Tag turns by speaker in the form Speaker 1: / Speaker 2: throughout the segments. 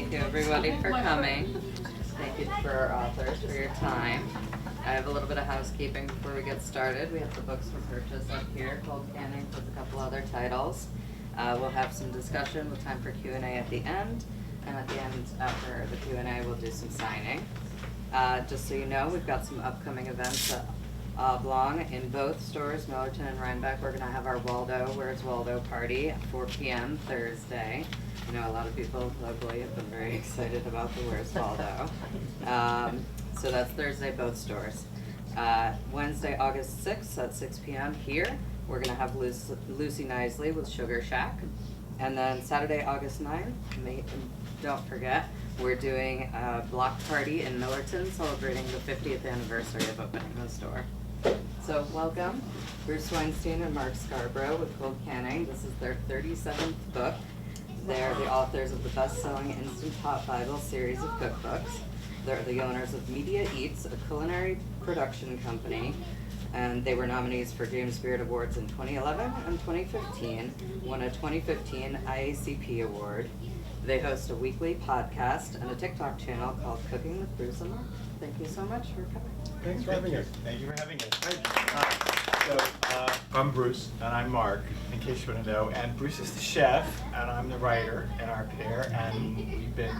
Speaker 1: Thank you everybody for coming. Thank you for our authors for your time. I have a little bit of housekeeping before we get started. We have the books for purchase up here, Cold Canning with a couple other titles. We'll have some discussion with time for Q&A at the end. And at the end, after the Q&A, we'll do some signing. Just so you know, we've got some upcoming events at Oblong in both stores, Millerton and Rhinebeck. We're going to have our Waldo, Where's Waldo party at 4 p.m. Thursday. I know a lot of people locally have been very excited about the Where's Waldo. So that's Thursday, both stores. Wednesday, August 6th at 6 p.m. here, we're going to have Lucy Knisley with Sugar Shack. And then Saturday, August 9th, don't forget, we're doing a block party in Millerton celebrating the 50th anniversary of opening the store. So welcome, Bruce Weinstein and Mark Scarborough with Cold Canning. This is their 37th book. They're the authors of the best-selling Instant Pot Bible series of cookbooks. They're the owners of Media Eats, a culinary production company, and they were nominees for James Beard Awards in 2011 and 2015, won a 2015 IACP award. They host a weekly podcast and a TikTok channel called Cooking with Bruce and Mark. Thank you so much for coming.
Speaker 2: Thanks for having us.
Speaker 3: Thank you for having us.
Speaker 2: I'm Bruce.
Speaker 3: And I'm Mark, in case you want to know. And Bruce is the chef, and I'm the writer in our pair. And we've been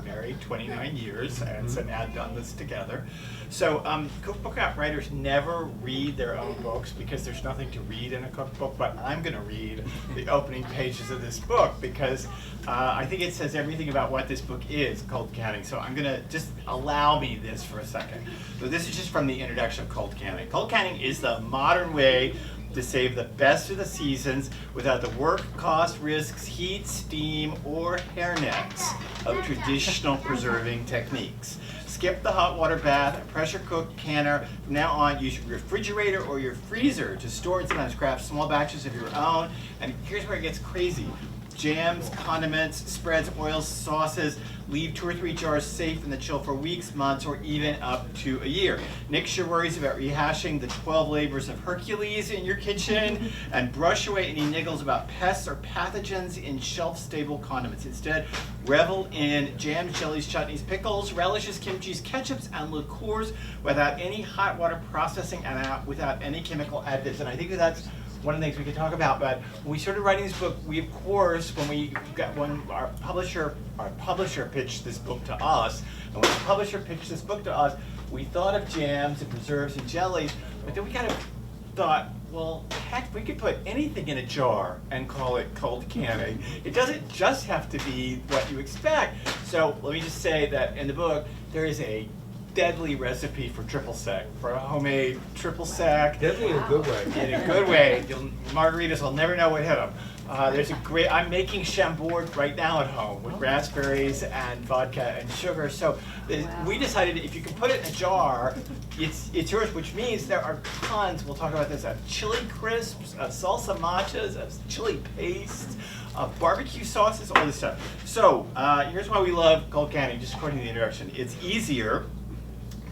Speaker 3: married 29 years, and so now done this together. So cookbook writers never read their own books because there's nothing to read in a cookbook, but I'm going to read the opening pages of this book because I think it says everything about what this book is, Cold Canning. So I'm going to just allow me this for a second. So this is just from the introduction of Cold Canning. Cold Canning is the modern way to save the best of the seasons without the work, cost, risks, heat, steam, or hairnets of traditional preserving techniques. Skip the hot water bath, pressure cook, canner. From now on, use your refrigerator or your freezer to store and sometimes craft small batches of your own. And here's where it gets crazy. Jams, condiments, spreads, oils, sauces. Leave 2 or 3 jars safe in the chill for weeks, months, or even up to a year. Nix your worries about rehashing the 12 labors of Hercules in your kitchen, and brush away any niggles about pests or pathogens in shelf-stable condiments. Instead, revel in jams, jellies, chutneys, pickles, relishes, kimchis, ketchups, and liqueurs without any hot water processing and without any chemical additives. And I think that's one of the things we could talk about. But when we started writing this book, we of course, when our publisher pitched this book to us, and when the publisher pitched this book to us, we thought of jams and preserves and jellies, but then we kind of thought, well, heck, we could put anything in a jar and call it Cold Canning. It doesn't just have to be what you expect. So let me just say that in the book, there is a deadly recipe for triple sec, for a homemade triple sec.
Speaker 2: Deadly in a good way.
Speaker 3: In a good way. Margaritas will never know what hit them. There's a great, I'm making Chambord right now at home with raspberries and vodka and sugar. So we decided if you can put it in a jar, it's yours, which means there are tons, we'll talk about this, of chili crisps, of salsa matchas, of chili paste, of barbecue sauces, all this stuff. So here's why we love Cold Canning, just according to the introduction. It's easier.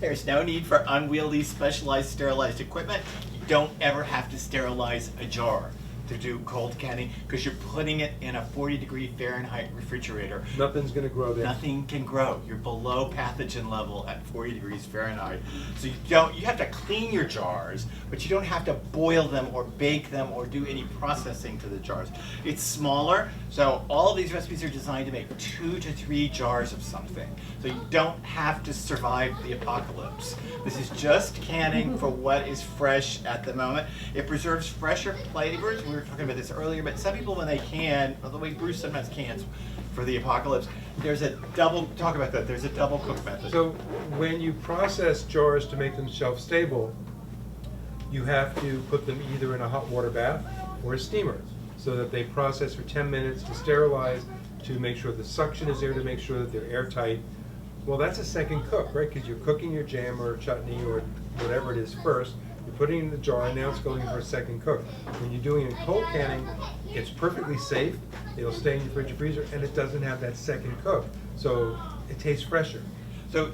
Speaker 3: There's no need for unwieldy, specialized, sterilized equipment. You don't ever have to sterilize a jar to do cold canning because you're putting it in a 40-degree Fahrenheit refrigerator.
Speaker 2: Nothing's going to grow there.
Speaker 3: Nothing can grow. You're below pathogen level at 40 degrees Fahrenheit. So you have to clean your jars, but you don't have to boil them or bake them or do any processing to the jars. It's smaller, so all of these recipes are designed to make 2 to 3 jars of something. So you don't have to survive the apocalypse. This is just canning for what is fresh at the moment. It preserves fresher flavors. We were talking about this earlier, but some people when they can, the way Bruce sometimes cans for the apocalypse, there's a double, talk about that, there's a double cook method.
Speaker 2: So when you process jars to make them shelf stable, you have to put them either in a hot water bath or a steamer so that they process for 10 minutes to sterilize, to make sure the suction is there, to make sure that they're airtight. Well, that's a second cook, right? Because you're cooking your jam or chutney or whatever it is first. You're putting it in the jar, and now it's going for a second cook. When you're doing it in cold canning, it's perfectly safe. It'll stay in your fridge or freezer, and it doesn't have that second cook. So it tastes fresher.
Speaker 3: So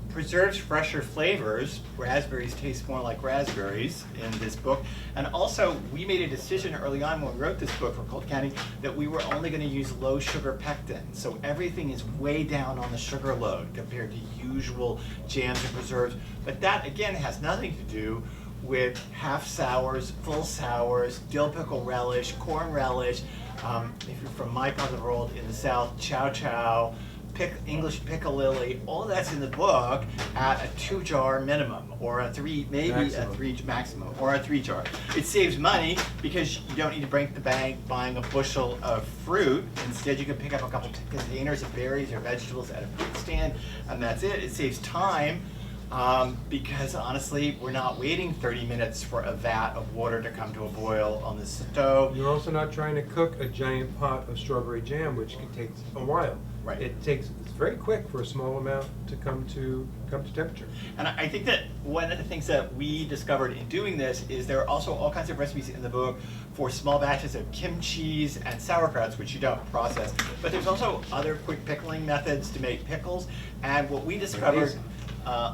Speaker 3: preserves fresher flavors. Raspberries taste more like raspberries in this book. And also, we made a decision early on when we wrote this book for Cold Canning that we were only going to use low sugar pectin. So everything is way down on the sugar load compared to usual jams and preserves. But that, again, has nothing to do with half sours, full sours, dill pickle relish, corn relish. If you're from my part of the world in the South, chow chow, English piccalilli, all that's in the book at a 2-jar minimum, or a 3, maybe
Speaker 2: Maximum.
Speaker 3: a 3 maximum, or a 3-jar. It saves money because you don't need to break the bank buying a bushel of fruit. Instead, you can pick up a couple containers of berries or vegetables at a fruit stand, and that's it. It saves time. Because honestly, we're not waiting 30 minutes for a vat of water to come to a boil on the stove.
Speaker 2: You're also not trying to cook a giant pot of strawberry jam, which can take a while.
Speaker 3: Right.
Speaker 2: It's very quick for a small amount to come to temperature.
Speaker 3: And I think that one of the things that we discovered in doing this is there are also all kinds of recipes in the book for small batches of kimchis and sauerkrauts, which you don't process. But there's also other quick pickling methods to make pickles. And what we discovered,
Speaker 2: Amazing.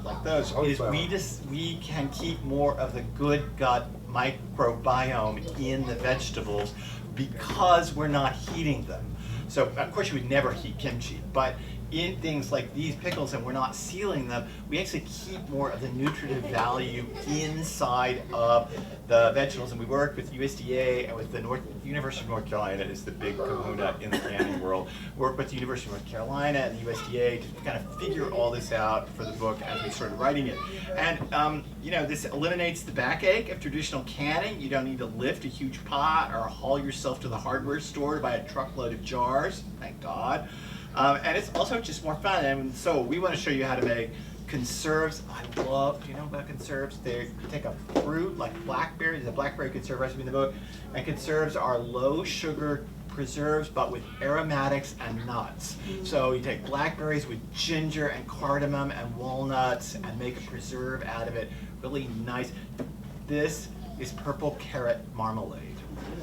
Speaker 3: like those, is we can keep more of the good gut microbiome in the vegetables because we're not heating them. So of course you would never heat kimchi, but in things like these pickles, and we're not sealing them, we actually keep more of the nutritive value inside of the vegetables. And we worked with USDA and with the University of North Carolina is the big kahuna in the canning world. Worked with the University of North Carolina and the USDA to kind of figure all this out for the book as we started writing it. And you know, this eliminates the backache of traditional canning. You don't need to lift a huge pot or haul yourself to the hardware store to buy a truckload of jars, thank God. And it's also just more fun. And so we want to show you how to make conserves. I love, do you know about conserves? They take a fruit like blackberry, there's a blackberry conserve recipe in the book, and conserves are low sugar preserves but with aromatics and nuts. So you take blackberries with ginger and cardamom and walnuts and make a preserve out of it. Really nice. This is purple carrot marmalade.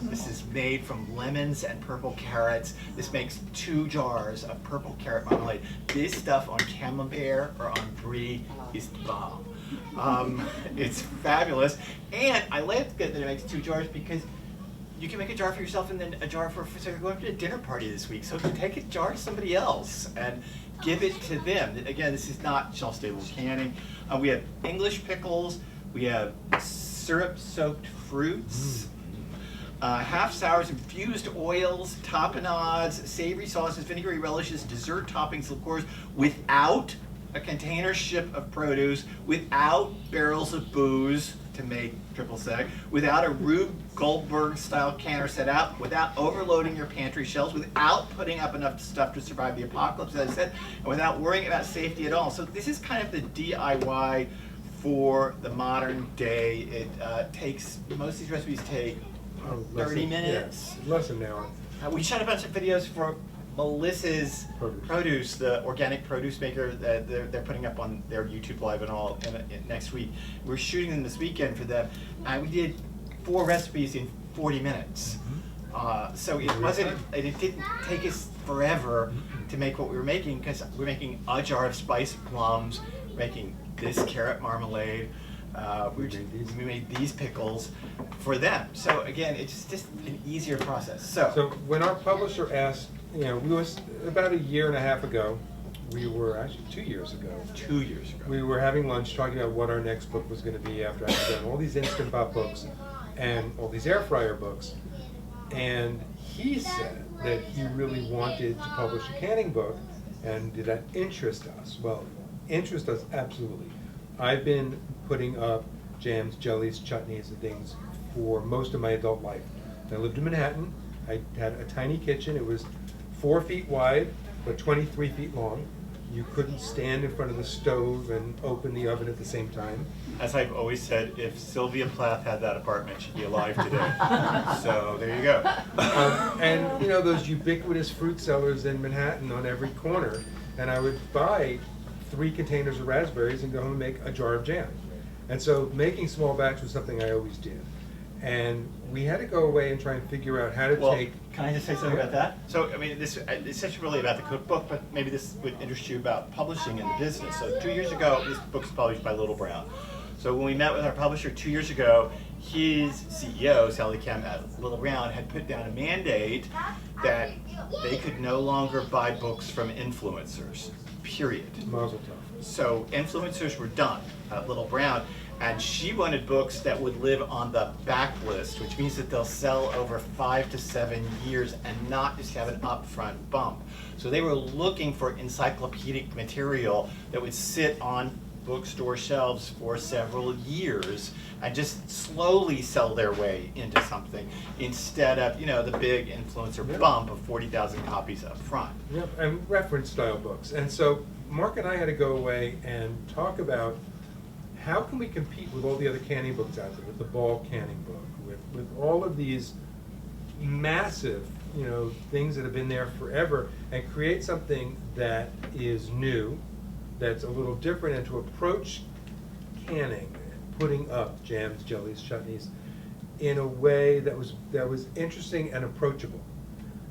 Speaker 3: This is made from lemons and purple carrots. This makes 2 jars of purple carrot marmalade. This stuff on camembert or on brie is the bomb. It's fabulous. And I like that it makes 2 jars because you can make a jar for yourself and then a jar so you're going to a dinner party this week. So you can take a jar to somebody else and give it to them. Again, this is not shelf-stable canning. We have English pickles. We have syrup-soaked fruits. Half sours, infused oils, tapenades, savory sauces, vinegary relishes, dessert toppings, liqueurs, without a container ship of produce, without barrels of booze to make triple sec, without a Rube Goldberg style canner set out, without overloading your pantry shelves, without putting up enough stuff to survive the apocalypse, as I said, and without worrying about safety at all. So this is kind of the DIY for the modern day. It takes, most of these recipes take 30 minutes.
Speaker 2: Yeah, less than an hour.
Speaker 3: We shot a bunch of videos for Melissa's Produce, the organic produce maker that they're putting up on their YouTube Live and all next week. We're shooting them this weekend for them. And we did 4 recipes in 40 minutes. So it didn't take us forever to make what we were making, because we're making a jar of spiced plums, we're making this carrot marmalade, we made these pickles for them. So again, it's just an easier process.
Speaker 2: So when our publisher asked, you know, we was about 1.5 years ago, we were actually 2 years ago.
Speaker 3: 2 years ago.
Speaker 2: We were having lunch talking about what our next book was going to be after I had done all these Instant Pot books and all these air fryer books. And he said that he really wanted to publish a canning book, and did that interest us? Well, interest us absolutely. I've been putting up jams, jellies, chutneys, and things for most of my adult life. I lived in Manhattan. I had a tiny kitchen. It was 4 feet wide, but 23 feet long. You couldn't stand in front of the stove and open the oven at the same time.
Speaker 3: As I've always said, if Sylvia Plath had that apartment, she'd be alive today. So there you go.
Speaker 2: And you know, those ubiquitous fruit sellers in Manhattan on every corner, and I would buy 3 containers of raspberries and go home and make a jar of jam. And so making small batch was something I always did. And we had to go away and try and figure out how to
Speaker 3: Well,
Speaker 2: take.
Speaker 3: can I just say something about that? So, I mean, this it's not really about the cookbook, but maybe this would interest you about publishing in the business. So 2 years ago, this book was published by Little Brown. So when we met with our publisher 2 years ago, his CEO, Sally Kem at Little Brown, had put down a mandate that they could no longer buy books from influencers, period.
Speaker 2: Mazel tov.
Speaker 3: So influencers were done at Little Brown, and she wanted books that would live on the backlist, which means that they'll sell over 5 to 7 years and not just have an upfront bump. So they were looking for encyclopedic material that would sit on bookstore shelves for several years and just slowly sell their way into something instead of, you know, the big influencer
Speaker 2: Yeah.
Speaker 3: bump of 40,000 copies up front.
Speaker 2: Yep, and reference style books. And so Mark and I had to go away and talk about how can we compete with all the other canning books out there, with the Ball canning book, with all of these massive, you know, things that have been there forever, and create something that is new, that's a little different, and to approach canning, putting up jams, jellies, chutneys, in a way that was interesting and approachable.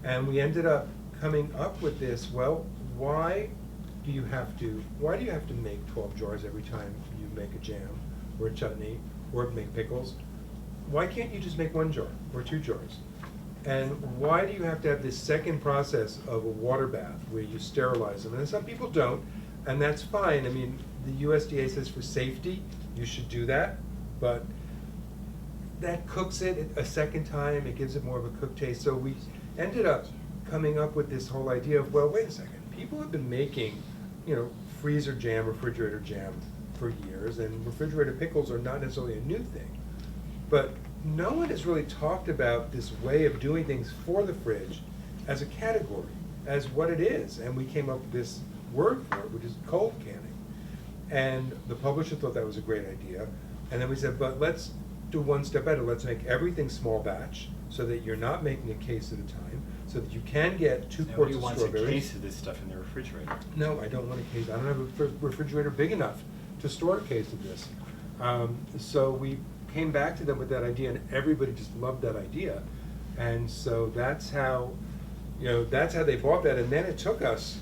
Speaker 2: And we ended up coming up with this, well, why do you have to make 12 jars every time you make a jam or a chutney or make pickles? Why can't you just make 1 jar or 2 jars? And why do you have to have this second process of a water bath where you sterilize them? And some people don't, and that's fine. I mean, the USDA says for safety, you should do that, but that cooks it a second time, it gives it more of a cooked taste. So we ended up coming up with this whole idea of, well, wait a second, people have been making, you know, freezer jam, refrigerator jam for years, and refrigerator pickles are not necessarily a new thing. But no one has really talked about this way of doing things for the fridge as a category, as what it is. And we came up with this word for it, which is cold canning. And the publisher thought that was a great idea. And then we said, but let's do one step better. Let's make everything small batch so that you're not making a case at a time, so that you can get 2 quarts of
Speaker 3: Nobody
Speaker 2: strawberries.
Speaker 3: wants a case of this stuff in their refrigerator.
Speaker 2: No, I don't want a case. I don't have a refrigerator big enough to store a case of this. So we came back to them with that idea, and everybody just loved that idea. And so that's how, you know, that's how they bought that. And then it took us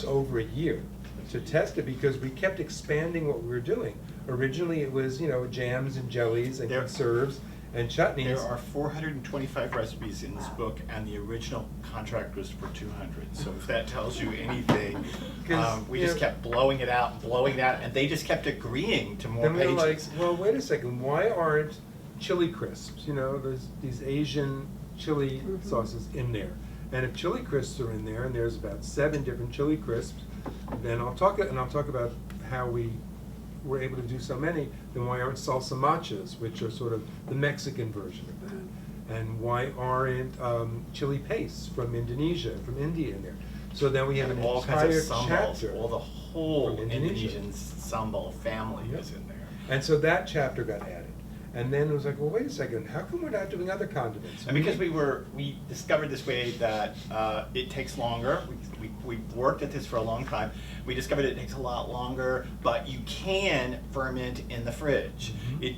Speaker 2: over a year to test it, because we kept expanding what we were doing. Originally it was, you know, jams and jellies and conserves and chutneys.
Speaker 3: There are 425 recipes in this book, and the original contract was for 200. So if that tells you anything, we just kept blowing it out, and they just kept agreeing to more
Speaker 2: Then we were like,
Speaker 3: pages.
Speaker 2: well, wait a second, why aren't chili crisps? You know, there's these Asian chili sauces in there. And if chili crisps are in there, and there's about 7 different chili crisps, then I'll talk about how we were able to do so many. Then why aren't salsa machas, which are sort of the Mexican version of that? And why aren't chili pastes from Indonesia, from India in there? So then we have an
Speaker 3: all kinds
Speaker 2: entire
Speaker 3: of
Speaker 2: chapter.
Speaker 3: sambals, all the whole
Speaker 2: from Indonesia.
Speaker 3: Indonesian sambal family
Speaker 2: Yep.
Speaker 3: is in there.
Speaker 2: And so that chapter got added. And then it was like, well, wait a second, how come we're not doing other condiments?
Speaker 3: And because we discovered this way that it takes longer. We worked at this for a long time. We discovered it takes a lot longer, but you can ferment in the fridge.
Speaker 2: Mhm.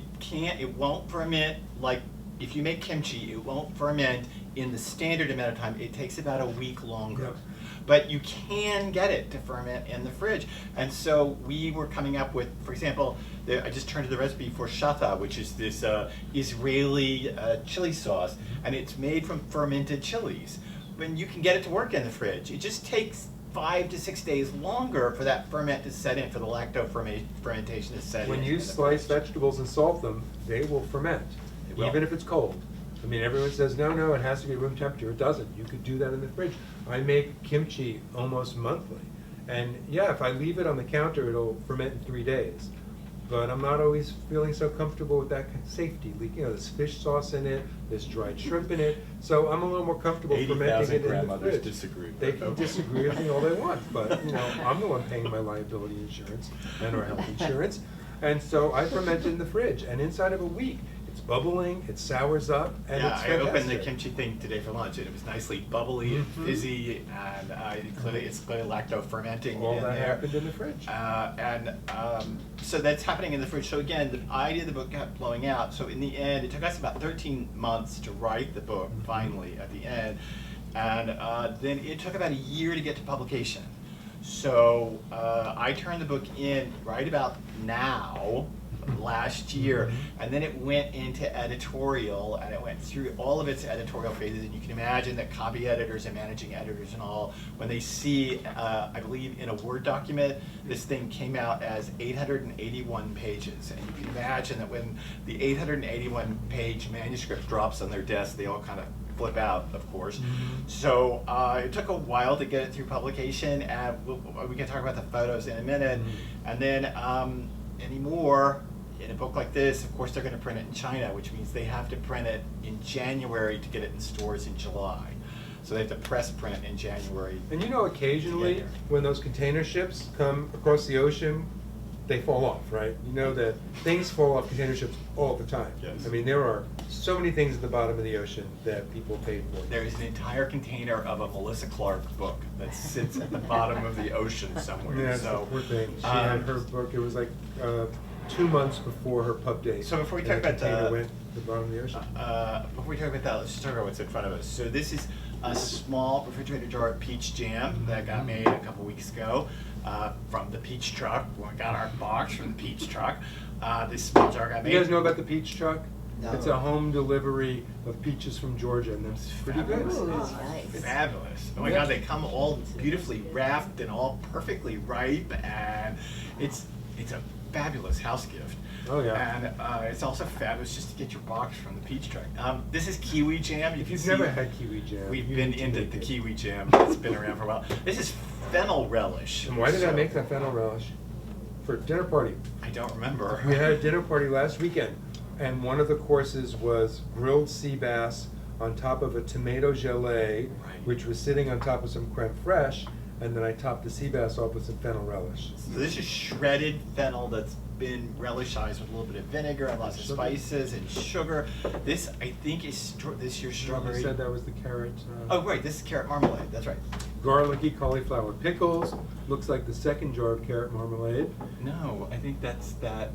Speaker 3: It won't ferment like if you make kimchi. It won't ferment in the standard amount of time. It takes about a week longer.
Speaker 2: Yep.
Speaker 3: But you can get it to ferment in the fridge. And so we were coming up with, for example, I just turned to the recipe for shatha, which is this Israeli chili sauce, and it's made from fermented chilies. When you can get it to work in the fridge, it just takes 5 to 6 days longer for that ferment to set in, for the fermentation to set in.
Speaker 2: When you
Speaker 3: in the
Speaker 2: slice
Speaker 3: fridge.
Speaker 2: vegetables and salt them, they will ferment,
Speaker 3: They will.
Speaker 2: even if it's cold. I mean, everyone says, no, it has to be room temperature. It doesn't. You could do that in the fridge. I make kimchi almost monthly. And yeah, if I leave it on the counter, it'll ferment in 3 days. But I'm not always feeling so comfortable with that safety. You know, there's fish sauce in it, there's dried shrimp in it, so I'm a little more comfortable fermenting it in the
Speaker 3: grandmothers
Speaker 2: fridge.
Speaker 3: disagree.
Speaker 2: They can disagree with me all they want, but you know, I'm the one paying my liability insurance and our health insurance. And so I ferment it in the fridge, and inside of a week, It's bubbling, it sours up, and
Speaker 3: Yeah,
Speaker 2: it's
Speaker 3: I opened the
Speaker 2: fantastic.
Speaker 3: kimchi thing today for lunch, and it was nicely bubbly and
Speaker 2: Mhm.
Speaker 3: fizzy, and it's clearly lacto-fermenting
Speaker 2: All
Speaker 3: in
Speaker 2: that
Speaker 3: there.
Speaker 2: happened in the fridge.
Speaker 3: So that's happening in the fridge. So again, the idea of the book kept blowing out. So in the end, it took us about 13 months to write the book, finally, at the end. And then it took about a year to get to publication. So I turned the book in right about now, last year, and then it went into editorial, and it went through all of its editorial phases. And you can imagine that copy editors and managing editors and all, when they see, I believe in a Word document, this thing came out as 881 pages. And you can imagine that when the 881 page manuscript drops on their desk, they all kind of flip out, of course. So it took a while to get it through publication, and we can talk about the photos in a minute. And then anymore, in a book like this, of course, they're going to print it in China, which means they have to print it in January to get it in stores in July. So they have to press print in January.
Speaker 2: And you know, occasionally,
Speaker 3: Yeah.
Speaker 2: when those container ships come across the ocean, they fall off, right? You know that things fall off container ships all the time.
Speaker 3: Yes.
Speaker 2: I mean, there are so many things at the bottom of the ocean that people paid for.
Speaker 3: There is an entire container of a Melissa Clark book that sits at the bottom of the ocean somewhere.
Speaker 2: Yeah,
Speaker 3: So,
Speaker 2: poor thing. She had
Speaker 3: um,
Speaker 2: her book, it was like 2 months before her pub date.
Speaker 3: So before we
Speaker 2: and
Speaker 3: talk
Speaker 2: the
Speaker 3: about
Speaker 2: container
Speaker 3: the-
Speaker 2: went to the bottom of the ocean.
Speaker 3: Before we talk about that, let's just talk about what's in front of us. So this is a small refrigerator jar of peach jam that got made a couple weeks ago from the peach truck. We got our box from the peach truck. This small jar got made.
Speaker 2: You guys know about the peach truck?
Speaker 4: No.
Speaker 2: It's a home delivery of peaches from Georgia, and it's pretty good.
Speaker 3: Fabulous.
Speaker 4: Ooh,
Speaker 3: It's
Speaker 4: nice.
Speaker 3: fabulous. Oh my
Speaker 2: Yeah.
Speaker 3: God, they come all beautifully wrapped and all perfectly ripe, and it's a fabulous house gift.
Speaker 2: Oh, yeah.
Speaker 3: And it's also fabulous just to get your box from the peach truck. This is kiwi jam. You
Speaker 2: If
Speaker 3: can
Speaker 2: you've
Speaker 3: see
Speaker 2: never had kiwi jam,
Speaker 3: We've
Speaker 2: you
Speaker 3: been
Speaker 2: need to
Speaker 3: into
Speaker 2: make
Speaker 3: the
Speaker 2: it.
Speaker 3: kiwi jam. It's been around for a while. This is fennel relish.
Speaker 2: And why did I
Speaker 3: So-
Speaker 2: make that fennel relish? For a dinner party.
Speaker 3: I don't remember.
Speaker 2: We had a dinner party last weekend, and one of the courses was grilled sea bass on top of a tomato gelée,
Speaker 3: Right.
Speaker 2: which was sitting on top of some creme fraiche, and then I topped the sea bass off with some fennel relish.
Speaker 3: So this is shredded fennel that's been relishized with a little bit of vinegar and lots of
Speaker 2: Sugar.
Speaker 3: spices and sugar. This, I think, is this year's strawberry.
Speaker 2: You said that was the carrot.
Speaker 3: Oh, right, this is carrot marmalade, that's right.
Speaker 2: Garlicky cauliflower pickles. Looks like the second jar of carrot marmalade.
Speaker 3: No, I think that's that.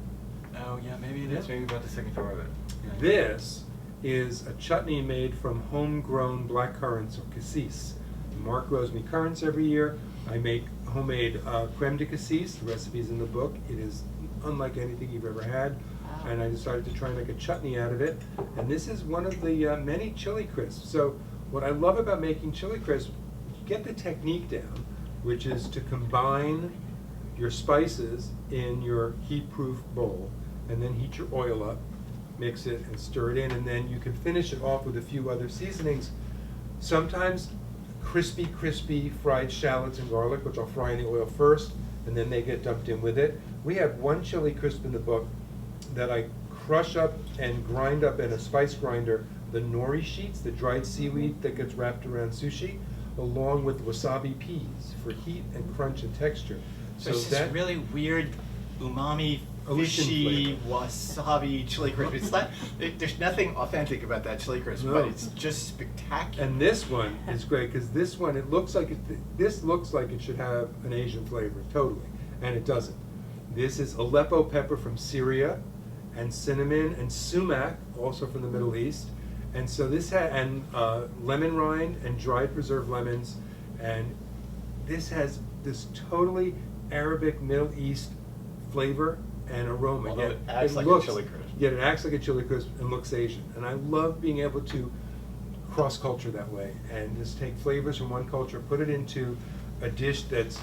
Speaker 3: Oh, yeah, maybe it is.
Speaker 2: Yeah.
Speaker 3: Maybe about the second jar of it. Yeah.
Speaker 2: This is a chutney made from homegrown black currants or cassis. Mark grows me currants every year. I make homemade creme de cassis. The recipe's in the book. It is unlike anything you've ever had.
Speaker 4: Wow.
Speaker 2: And I decided to try and make a chutney out of it. And this is one of the many chili crisps. So what I love about making chili crisps, you get the technique down, which is to combine your spices in your heat-proof bowl, and then heat your oil up, mix it and stir it in, and then you can finish it off with a few other seasonings. Sometimes crispy fried shallots and garlic, which I'll fry in the oil first, and then they get dumped in with it. We have one chili crisp in the book that I crush up and grind up in a spice grinder, the nori sheets, the dried seaweed that gets wrapped around sushi, along with wasabi peas for heat and crunch and texture.
Speaker 3: So it's this really weird umami,
Speaker 2: Ocean
Speaker 3: fishy,
Speaker 2: flavor.
Speaker 3: wasabi chili crisp. It's not, there's nothing authentic about that chili crisp,
Speaker 2: No.
Speaker 3: but it's just spectacular.
Speaker 2: And this one is great because this one, it looks like this looks like it should have an Asian flavor, totally, and it doesn't. This is Aleppo pepper from Syria, and cinnamon and sumac, also from the Middle East. And so this and lemon rind and dried preserved lemons, and this has this totally Arabic Middle East flavor and aroma.
Speaker 3: Although
Speaker 2: Yet
Speaker 3: it acts like a chili crisp.
Speaker 2: Yet it acts like a chili crisp and looks Asian. And I love being able to cross culture that way and just take flavors from one culture, put it into a dish that's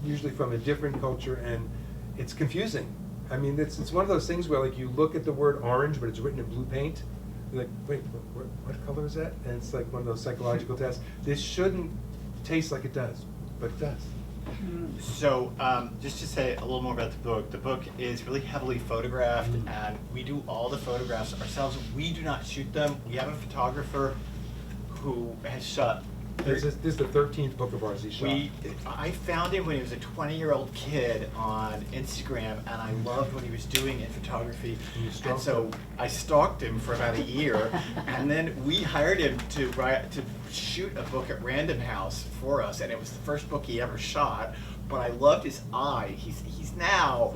Speaker 2: usually from a different culture, and it's confusing. I mean, it's one of those things where like you look at the word orange, but it's written in blue paint. You're like, wait, what color is that? And it's like one of those psychological tests. This shouldn't taste like it does, but it does.
Speaker 3: So, just to say a little more about the book is really heavily photographed, and we do all the photographs ourselves. We do not shoot them. We have a photographer who has shot
Speaker 2: This is the 13th book of ours he shot.
Speaker 3: I found him when he was a 20-year-old kid on Instagram, and I loved what he was doing in photography. And so I stalked him for about a year, and then we hired him to shoot a book at Random House for us, and it was the first book he ever shot. But I loved his eye. He's now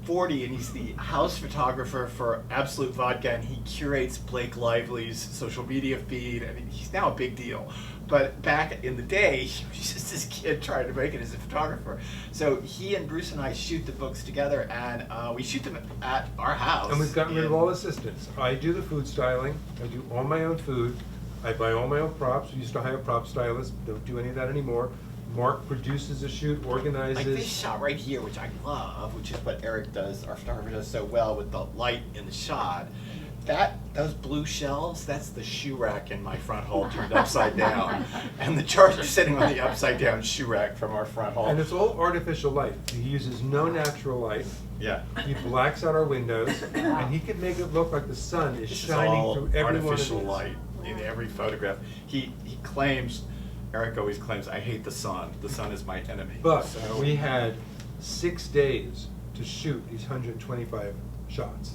Speaker 3: 40, and he's the house photographer for Absolute Vodka, and he curates Blake Lively's social media feed. I mean, he's now a big deal. But back in the day, he was just this kid trying to make it as a photographer. So he and Bruce and I shoot the books together, and we shoot them at our house.
Speaker 2: And we've gotten rid of all assistants. I do the food styling. I do all my own food. I buy all my own props. We used to hire prop stylists. Don't do any of that anymore. Mark produces a shoot, organizes.
Speaker 3: Like this shot right here, which I love, which is what Eric does, our photographer does so well with the light in the shot. Those blue shelves, that's the shoe rack in my front hall turned upside down. And the jars are sitting on the upside down shoe rack from our front hall.
Speaker 2: And it's all artificial light. He uses no natural light.
Speaker 3: Yeah.
Speaker 2: He blacks out our windows, and he can make it look like the sun is
Speaker 3: This
Speaker 2: shining
Speaker 3: is all
Speaker 2: through every one of
Speaker 3: artificial
Speaker 2: these.
Speaker 3: light in every photograph. He claims, Eric always claims, I hate the sun. The sun is my enemy.
Speaker 2: But
Speaker 3: So-
Speaker 2: we had 6 days to shoot these 125 shots.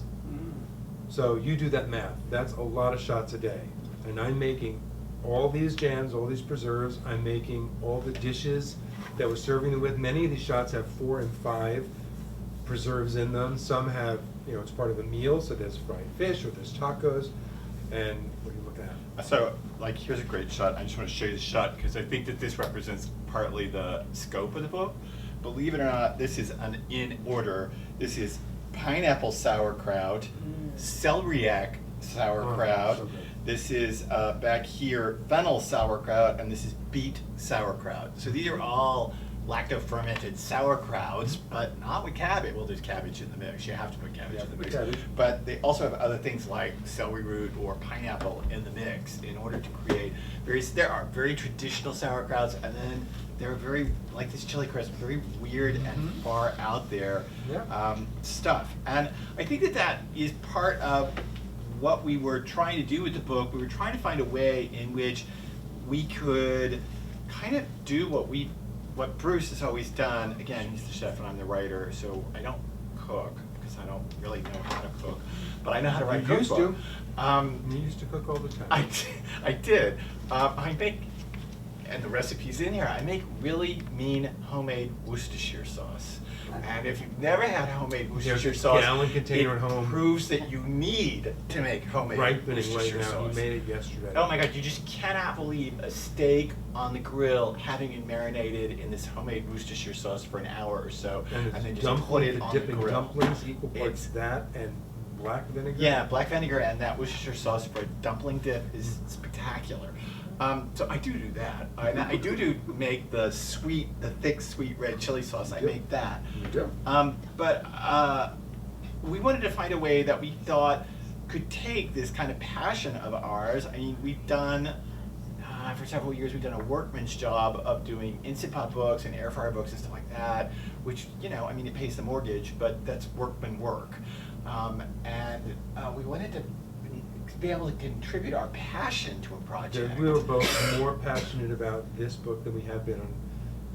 Speaker 2: So you do that math. That's a lot of shots a day. And I'm making all these jams, all these preserves. I'm making all the dishes that we're serving them with. Many of these shots have 4 and 5 preserves in them. Some have, it's part of a meal, so there's fried fish or there's tacos. And what are you looking at?
Speaker 3: So, here's a great shot. I just want to show you the shot because I think that this represents partly the scope of the book. Believe it or not, this is in order. This is pineapple sauerkraut, celeriac sauerkraut.
Speaker 2: Oh, so good.
Speaker 3: This is back here fennel sauerkraut, and this is beet sauerkraut. So these are all lacto-fermented sauerkrauts, but not with cabbage. Well, there's cabbage in the mix. You have to put cabbage in the mix.
Speaker 2: Cabbage.
Speaker 3: But they also have other things like celery root or pineapple in the mix in order to create there are very traditional sauerkrauts, and then they're very, like this chili crisp, very weird and far out there stuff. And I think that is part of what we were trying to do with the book. We were trying to find a way in which we could kind of do what Bruce has always done. Again, he's the chef and I'm the writer, so I don't cook because I don't really know how to cook, but I know how to write a
Speaker 2: You used
Speaker 3: cookbook.
Speaker 2: You used to cook all the time.
Speaker 3: I did. I make, and the recipe's in here, I make really mean homemade Worcestershire sauce. And if you've never had homemade Worcestershire
Speaker 2: There's a
Speaker 3: sauce,
Speaker 2: gallon container
Speaker 3: it
Speaker 2: at home.
Speaker 3: proves that you need to make homemade
Speaker 2: Ripening right
Speaker 3: Worcestershire
Speaker 2: now.
Speaker 3: sauce.
Speaker 2: He made it yesterday.
Speaker 3: Oh my God, you just cannot believe a steak on the grill having been marinated in this homemade Worcestershire sauce for an hour or so,
Speaker 2: And
Speaker 3: then
Speaker 2: it's
Speaker 3: just put it
Speaker 2: dumplings,
Speaker 3: on the
Speaker 2: dipping
Speaker 3: grill.
Speaker 2: dumplings, equal parts
Speaker 3: It's-
Speaker 2: that and black vinegar.
Speaker 3: Yeah, black vinegar and that Worcestershire sauce for a dumpling dip is spectacular. So I do that. I do make the thick sweet red chili sauce. I make that.
Speaker 2: You do.
Speaker 3: But we wanted to find a way that we thought could take this kind of passion of ours. I mean, we've done, for several years, we've done a workman's job of doing Instant Pot books and air fryer books and stuff like that, which, it pays the mortgage, but that's workman work. And we wanted to be able to contribute our passion to a project.
Speaker 2: We were both more passionate about this book than we have been on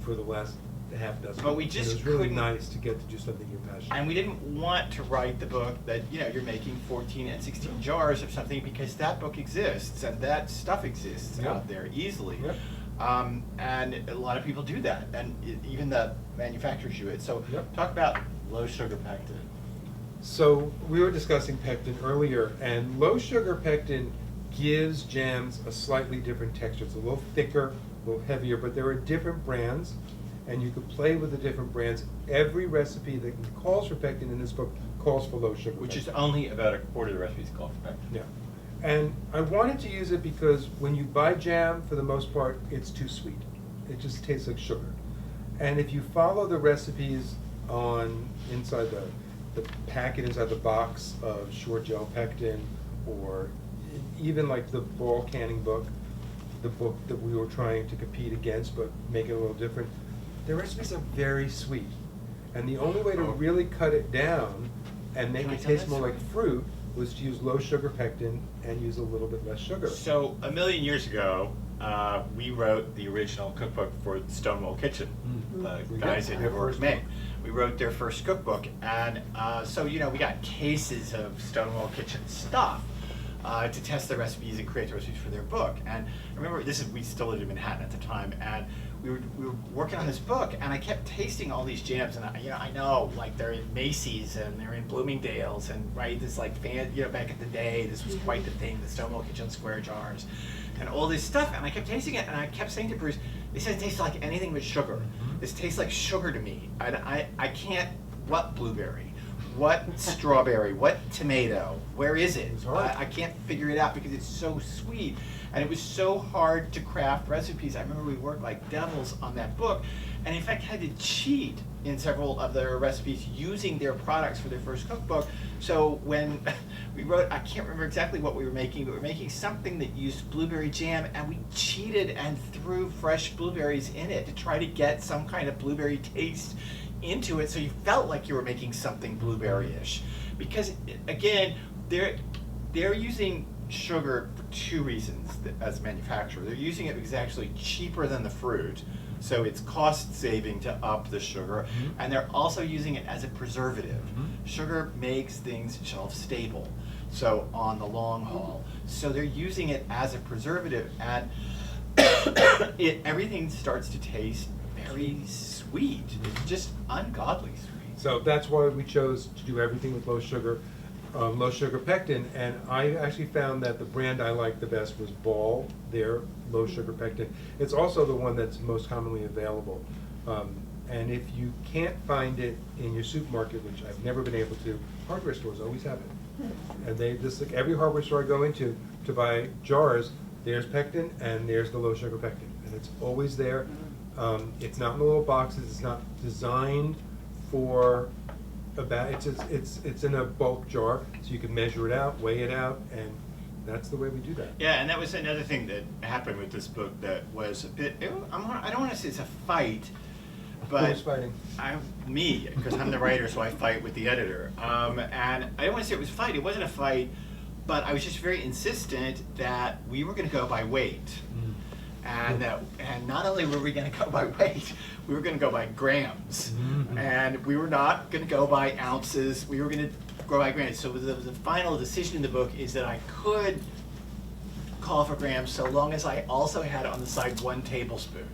Speaker 2: for the last half dozen.
Speaker 3: But we
Speaker 2: And
Speaker 3: just
Speaker 2: it was really
Speaker 3: couldn't-
Speaker 2: nice to get to do something you're passionate
Speaker 3: And we didn't want to write the book that, you're making 14 and 16 jars of something, because that book exists and that stuff exists
Speaker 2: Yep.
Speaker 3: out there easily.
Speaker 2: Yep.
Speaker 3: And a lot of people do that, and even the manufacturers do it. So
Speaker 2: Yep.
Speaker 3: talk about low sugar pectin.
Speaker 2: So we were discussing pectin earlier, and low sugar pectin gives jams a slightly different texture. It's a little thicker, a little heavier, but there are different brands, and you could play with the different brands. Every recipe that calls for pectin in this book calls for low sugar
Speaker 3: Which is
Speaker 2: pectin.
Speaker 3: only about a quarter of the recipes called for pectin.
Speaker 2: Yeah. And I wanted to use it because when you buy jam, for the most part, it's too sweet. It just tastes like sugar. And if you follow the recipes on inside the packet, inside the box of short gel pectin, or even like the ball canning book, the book that we were trying to compete against but make it a little different, the recipes are very sweet. And the only way to really cut it down and make
Speaker 3: Can I
Speaker 2: it
Speaker 3: tell
Speaker 2: taste
Speaker 3: that
Speaker 2: more
Speaker 3: story?
Speaker 2: like fruit was to use low sugar pectin and use a little bit less sugar.
Speaker 3: So a million years ago, we wrote the original cookbook for Stonewall Kitchen,
Speaker 2: We
Speaker 3: the guys
Speaker 2: did.
Speaker 3: in
Speaker 2: Their
Speaker 3: New York,
Speaker 2: first
Speaker 3: Maine.
Speaker 2: book.
Speaker 3: We wrote their first cookbook, and so we got cases of Stonewall Kitchen stuff to test the recipes and create the recipes for their book. And I remember we still lived in Manhattan at the time, and we were working on this book, and I kept tasting all these jams, and I know, like, they're in Macy's and they're in Bloomingdale's, and right, this like back in the day, this was quite the thing, the Stonewall Kitchen square jars, and all this stuff, and I kept tasting it, and I kept saying to Bruce, this doesn't taste like anything but sugar. This tastes like sugar to me. I can't, what blueberry? What strawberry? What tomato? Where is it?
Speaker 2: It's hard.
Speaker 3: I can't figure it out because it's so sweet. And it was so hard to craft recipes. I remember we worked like devils on that book, and in fact had to cheat in several of their recipes using their products for their first cookbook. So when we wrote, I can't remember exactly what we were making, but we were making something that used blueberry jam, and we cheated and threw fresh blueberries in it to try to get some kind of blueberry taste into it, so you felt like you were making something blueberry-ish. Because again, they're using sugar for two reasons as a manufacturer. They're using it because it's actually cheaper than the fruit, so it's cost saving to up the sugar, and they're also using it as a preservative. Sugar makes things shelf stable, so on the long haul. So they're using it as a preservative, and everything starts to taste very sweet. It's just ungodly sweet.
Speaker 2: So that's why we chose to do everything with low sugar pectin, and I actually found that the brand I liked the best was Ball, their low sugar pectin. It's also the one that's most commonly available. And if you can't find it in your supermarket, which I've never been able to, hardware stores always have it. And like every hardware store I go into to buy jars, there's pectin and there's the low sugar pectin, and it's always there. It's not in the little boxes. It's not designed for it's in a bulk jar, so you can measure it out, weigh it out, and that's the way we do that.
Speaker 3: Yeah, and that was another thing that happened with this book that was a bit, I don't want to say it's a fight, but
Speaker 2: Who's fighting?
Speaker 3: me, because I'm the writer, so I fight with the editor. And I don't want to say it was a fight. It wasn't a fight, but I was just very insistent that we were going to go by weight. And not only were we going to go by weight, we were going to go by grams. And we were not going to go by ounces. We were going to go by grams. So the final decision in the book is that I could call for grams so long as I also had on the side 1 tablespoon.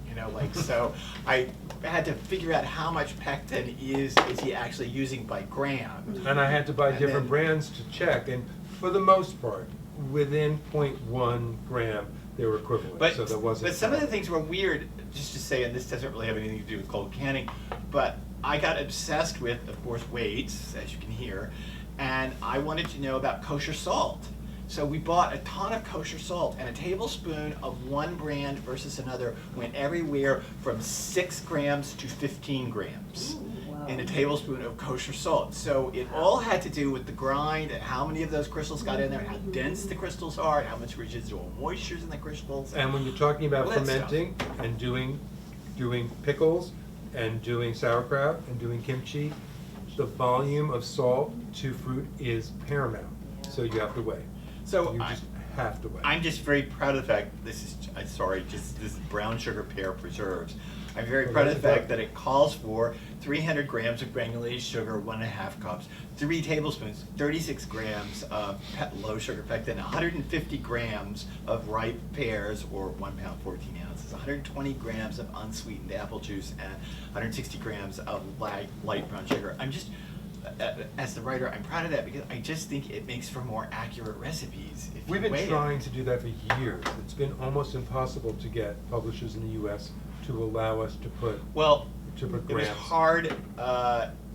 Speaker 3: So I had to figure out how much pectin is he actually using by gram.
Speaker 2: And I had to buy
Speaker 3: And
Speaker 2: different
Speaker 3: then-
Speaker 2: brands to check, and for the most part, within 0.1 gram, they were equivalent.
Speaker 3: But,
Speaker 2: So there wasn't.
Speaker 3: but some of the things were weird, just to say, and this doesn't really have anything to do with cold canning, but I got obsessed with, of course, weights, as you can hear, and I wanted to know about kosher salt. So we bought a ton of kosher salt, and a tablespoon of one brand versus another went everywhere from 6 grams to 15 grams. In a tablespoon of kosher salt. So it all had to do with the grind and how many of those crystals got in there, how dense the crystals are, how much residual moisture is in the crystals.
Speaker 2: And when you're talking about
Speaker 3: All that stuff.
Speaker 2: fermenting and doing pickles and doing sauerkraut and doing kimchi, the volume of salt to fruit is paramount. So you have to weigh.
Speaker 3: So
Speaker 2: You just have to weigh.
Speaker 3: I'm just very proud of the fact, this is brown sugar pear preserves. I'm very proud of the fact that it calls for 300 grams of granulated sugar, 1.5 cups, 3 tablespoons, 36 grams of low sugar pectin, 150 grams of ripe pears, or 1 pound, 14 ounces, 120 grams of unsweetened apple juice, and 160 grams of light brown sugar. I'm just, as the writer, I'm proud of that because I just think it makes for more accurate recipes. If
Speaker 2: We've
Speaker 3: you
Speaker 2: been
Speaker 3: weigh it.
Speaker 2: trying to do that for years. It's been almost impossible to get publishers in the U.S. to allow us to put
Speaker 3: Well,
Speaker 2: it was
Speaker 3: was hard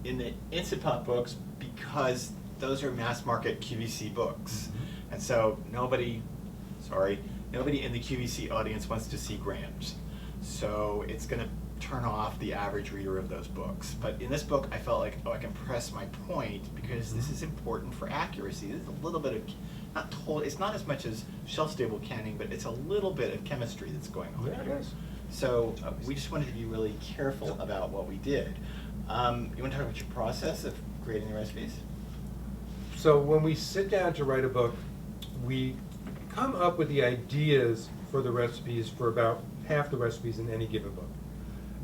Speaker 3: in the Instant Pot books because those are mass market QVC books. And so nobody in the QVC audience wants to see grams. So it's going to turn off the average reader of those books. But in this book, I felt like, I can press my point because this is important for accuracy. There's a little bit of, it's not as much as shelf-stable canning, but it's a little bit of chemistry that's going on
Speaker 2: Yeah, it
Speaker 3: here.
Speaker 2: is.
Speaker 3: So we just wanted to be really careful about what we did. You want to talk about your process of creating the recipes?
Speaker 2: So when we sit down to write a book, we come up with the ideas for the recipes for about half the recipes in any given book.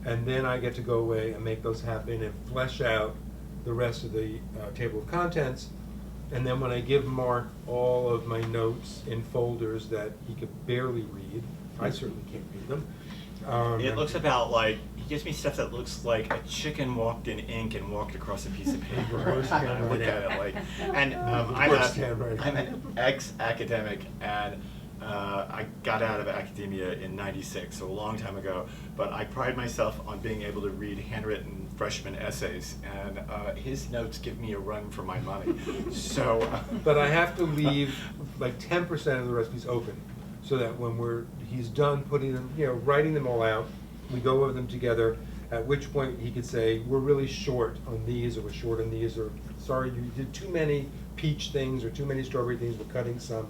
Speaker 2: And then I get to go away and make those happen and flesh out the rest of the table of contents. And then when I give Mark all of my notes in folders that he could barely read, I certainly can't read them.
Speaker 3: It looks about like, he gives me stuff that looks like a chicken walked in ink and walked across a piece of paper.
Speaker 2: Worst
Speaker 3: I
Speaker 2: handwriting.
Speaker 3: look at it like, and
Speaker 2: Worst handwriting.
Speaker 3: I'm an ex-academic, and I got out of academia in '96, so a long time ago, but I pride myself on being able to read handwritten freshman essays, and his notes give me a run for my money. So,
Speaker 2: But I have to leave like 10% of the recipes open, so that when he's done putting them, writing them all out, we go over them together, at which point he could say, we're really short on these, or we're short on these, or sorry, you did too many peach things, or too many strawberry things, we're cutting some.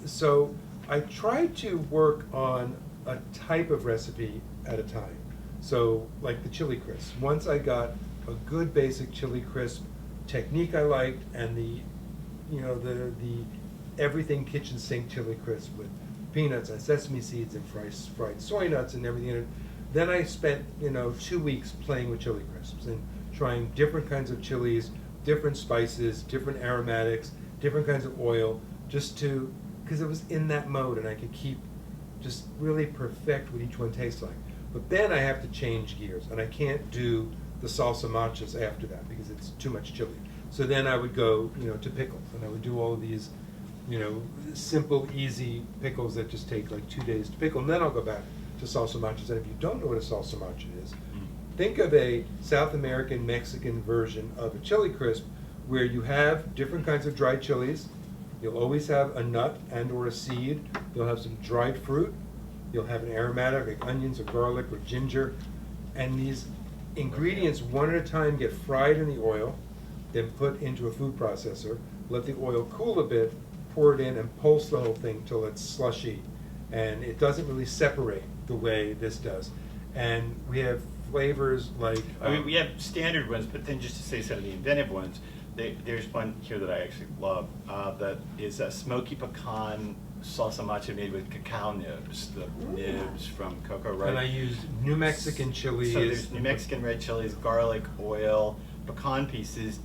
Speaker 2: So I try to work on a type of recipe at a time. So like the chili crisp. Once I got a good basic chili crisp technique I liked, and the everything kitchen sink chili crisp with peanuts and sesame seeds and fried soy nuts and everything in it, then I spent 2 weeks playing with chili crisps and trying different kinds of chilies, different spices, different aromatics, different kinds of oil, because it was in that mode and I could just really perfect what each one tastes like. But then I have to change gears, and I can't do the salsa machas after that because it's too much chili. So then I would go, to pickles, and I would do all of these, simple, easy pickles that just take like 2 days to pickle, and then I'll go back to salsa machas. And if you don't know what a salsa macha is, think of a South American Mexican version of a chili crisp where you have different kinds of dried chilies. You'll always have a nut and or a seed. You'll have some dried fruit. You'll have an aromatic like onions or garlic or ginger. And these ingredients one at a time get fried in the oil, then put into a food processor, let the oil cool a bit, pour it in and pulse the whole thing till it's slushy. And it doesn't really separate the way this does. And we have flavors like...
Speaker 3: I mean, we have standard ones, but then just to say some of the inventive ones, there's one here that I actually love that is a smoky pecan salsa macha made with cacao nibs, the nibs from cocoa, right?
Speaker 2: And I used New Mexican chilies.
Speaker 3: So there's New Mexican red chilies, garlic, oil, pecan pieces,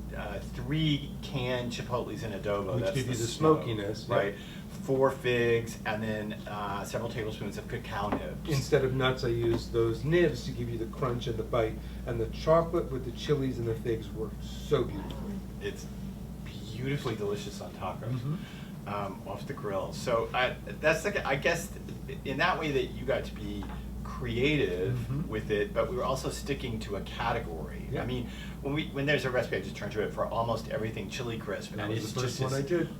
Speaker 3: 3 canned chipotles in adobo.
Speaker 2: Which
Speaker 3: That's
Speaker 2: give you the
Speaker 3: smoke,
Speaker 2: smokiness,
Speaker 3: right? 4 figs, and then several tablespoons of cacao nibs.
Speaker 2: Instead of nuts, I used those nibs to give you the crunch and the bite. And the chocolate with the chilies and the figs worked so beautifully.
Speaker 3: It's beautifully delicious on tacos.
Speaker 2: Mm-hmm.
Speaker 3: Off the grill. So that's like, I guess in that way that you got to be creative
Speaker 2: Mm-hmm.
Speaker 3: with it, but we were also sticking to a category.
Speaker 2: Yeah.
Speaker 3: I mean, when there's a recipe, I just turn to it for almost everything chili crisp,
Speaker 2: That
Speaker 3: and
Speaker 2: was
Speaker 3: it's
Speaker 2: the first
Speaker 3: just
Speaker 2: one I did.